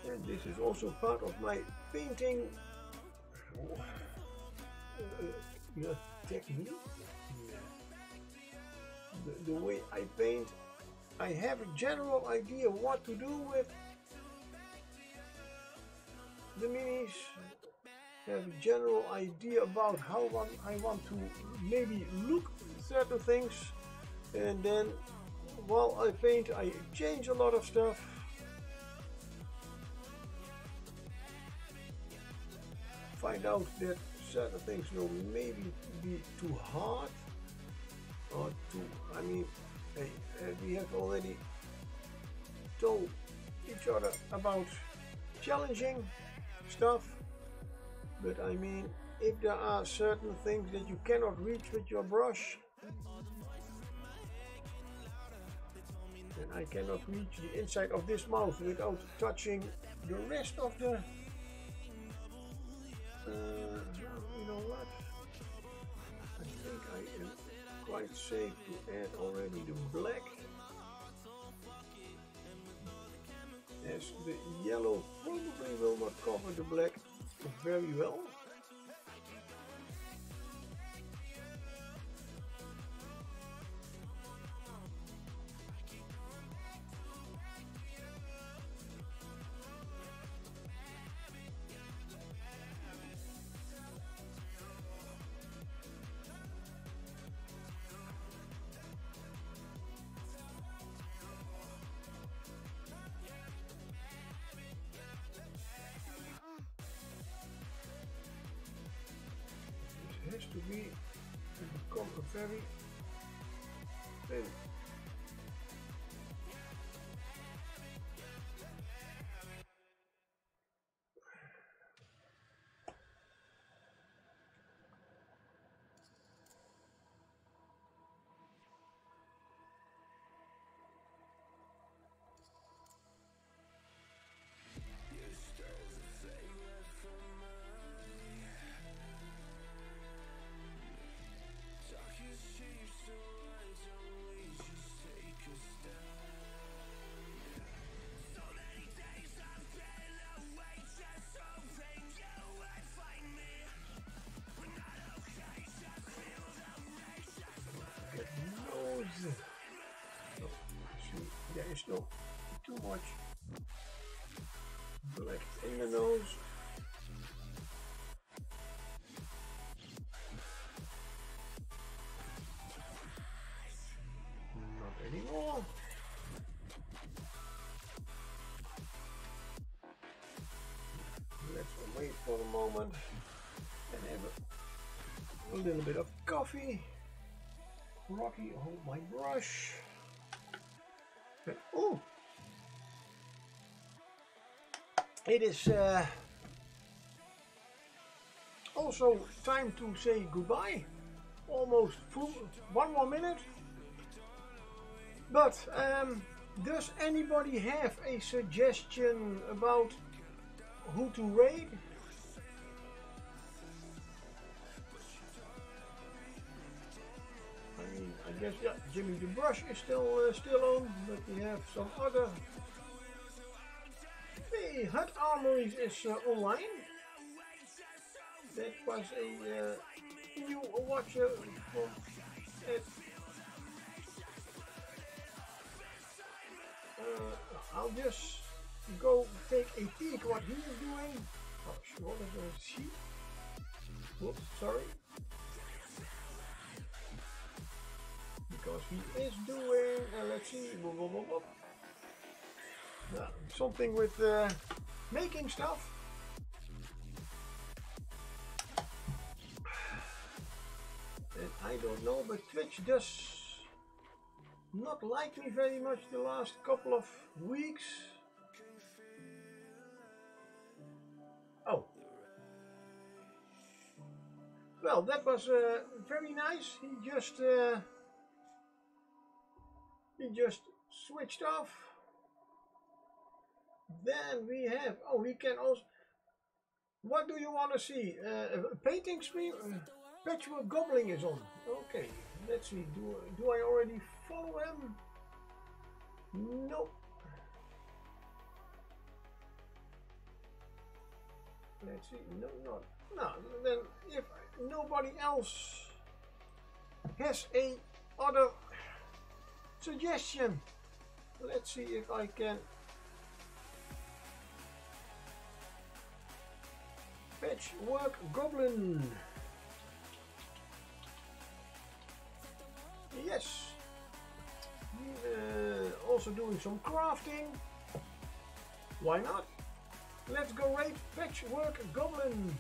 And this is also part of my painting technique. The way I paint, I have a general idea what to do with the minis, have a general idea about how I want to maybe look certain things, and then while I paint I change a lot of stuff. Find out that certain things will maybe be too hard or too, I mean, we have already told each other about challenging stuff, but I mean, if there are certain things that you cannot reach with your brush, then I cannot reach the inside of this mouth without touching the rest of the you know what, I think I am quite safe to add already the black, as the yellow probably will not cover the black very well. to be to become a very thin. There is still too much black in the nose. Not anymore. Let's wait for a moment and have a little bit of coffee. Rocky, hold my brush. Oh, it is also time to say goodbye. Almost 1 more minute. But does anybody have a suggestion about who to raid? I guess, yeah, Jimmy the Brush is still on, but we have some other. The Hut Armories is online. That was a new watcher from it. I'll just go take a peek what he is doing. Oh, sure, there's a sheep. Whoops, sorry. Because he is doing, let's see, something with making stuff. And I don't know, but Twitch does not like me very much the last couple of weeks. Oh. Well, that was very nice. He just switched off. Then we have, oh, we can also, what do you want to see? A painting stream? Patchwork Gobbling is on. Okay, let's see, do I already follow him? Nope. Let's see, no, not. No, then if nobody else has a other suggestion, let's see if I can Patchwork Goblin. Yes. Also doing some crafting. Why not? Let's go raid Patchwork Goblin.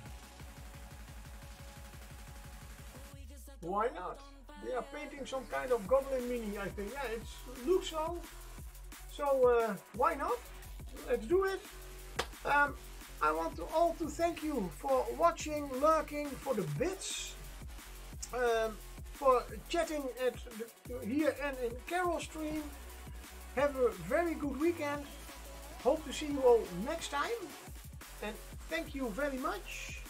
Why not? They are painting some kind of goblin mini, I think. Yeah, it looks so. So why not? Let's do it. I want to all to thank you for watching, lurking, for the bits, for chatting at here and in Carol's stream. Have a very good weekend. Hope to see you all next time. And thank you very much.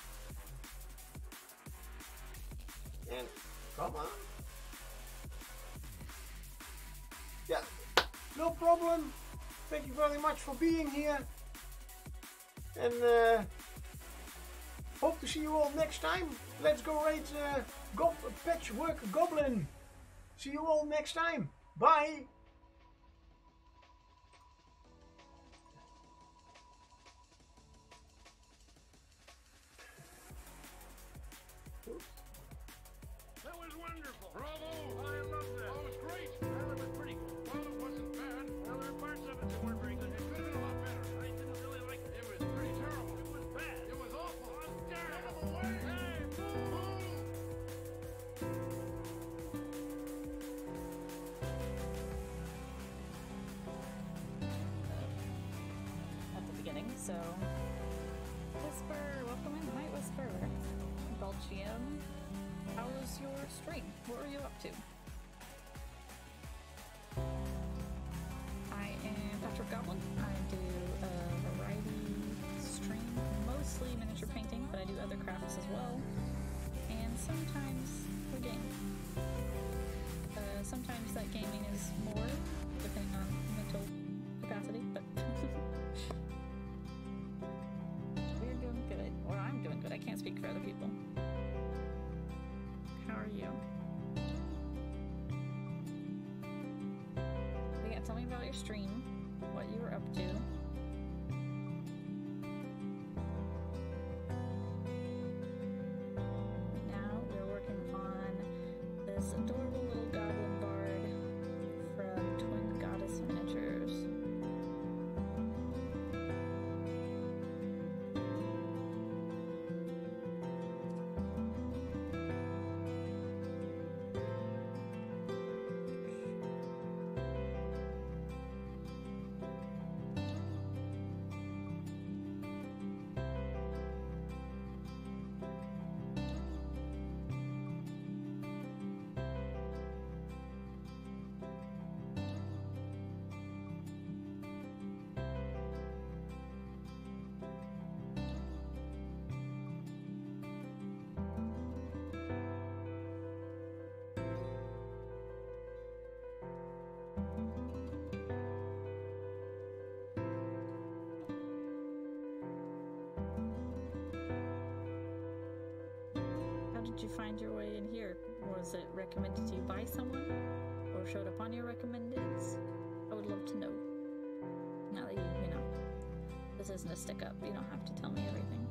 And come on. Yeah, no problem. Thank you very much for being here. And hope to see you all next time. Let's go raid Patchwork Goblin. See you all next time. Bye. That was wonderful. Bravo! I love that. Oh, it was great. Well, it was pretty good. Well, it wasn't bad. Well, there were parts of it that weren't very good. It could have been a lot better. I didn't really like it. It was pretty terrible. It was bad. It was awful. Terrible way. Hey, boo! streaming, so Whisper, welcome in, Night Whisper. Belgium, how was your stream? What were you up to? I am Patrick Goblin. I do a variety stream, mostly miniature painting, but I do other crafts as well. And sometimes we game. Sometimes that gaming is more, depending on mental capacity, but we're doing good. Or I'm doing good. I can't speak for other people. How are you? But yeah, tell me about your stream, what you were up to. Now we're working on this adorable little goblin bard from Twin Goddess Miniatures. How did you find your way in here? Was it recommended to you by someone? Or showed up on your recommendeds? I would love to know. Now that you know, this isn't a stick up. You don't have to tell me everything.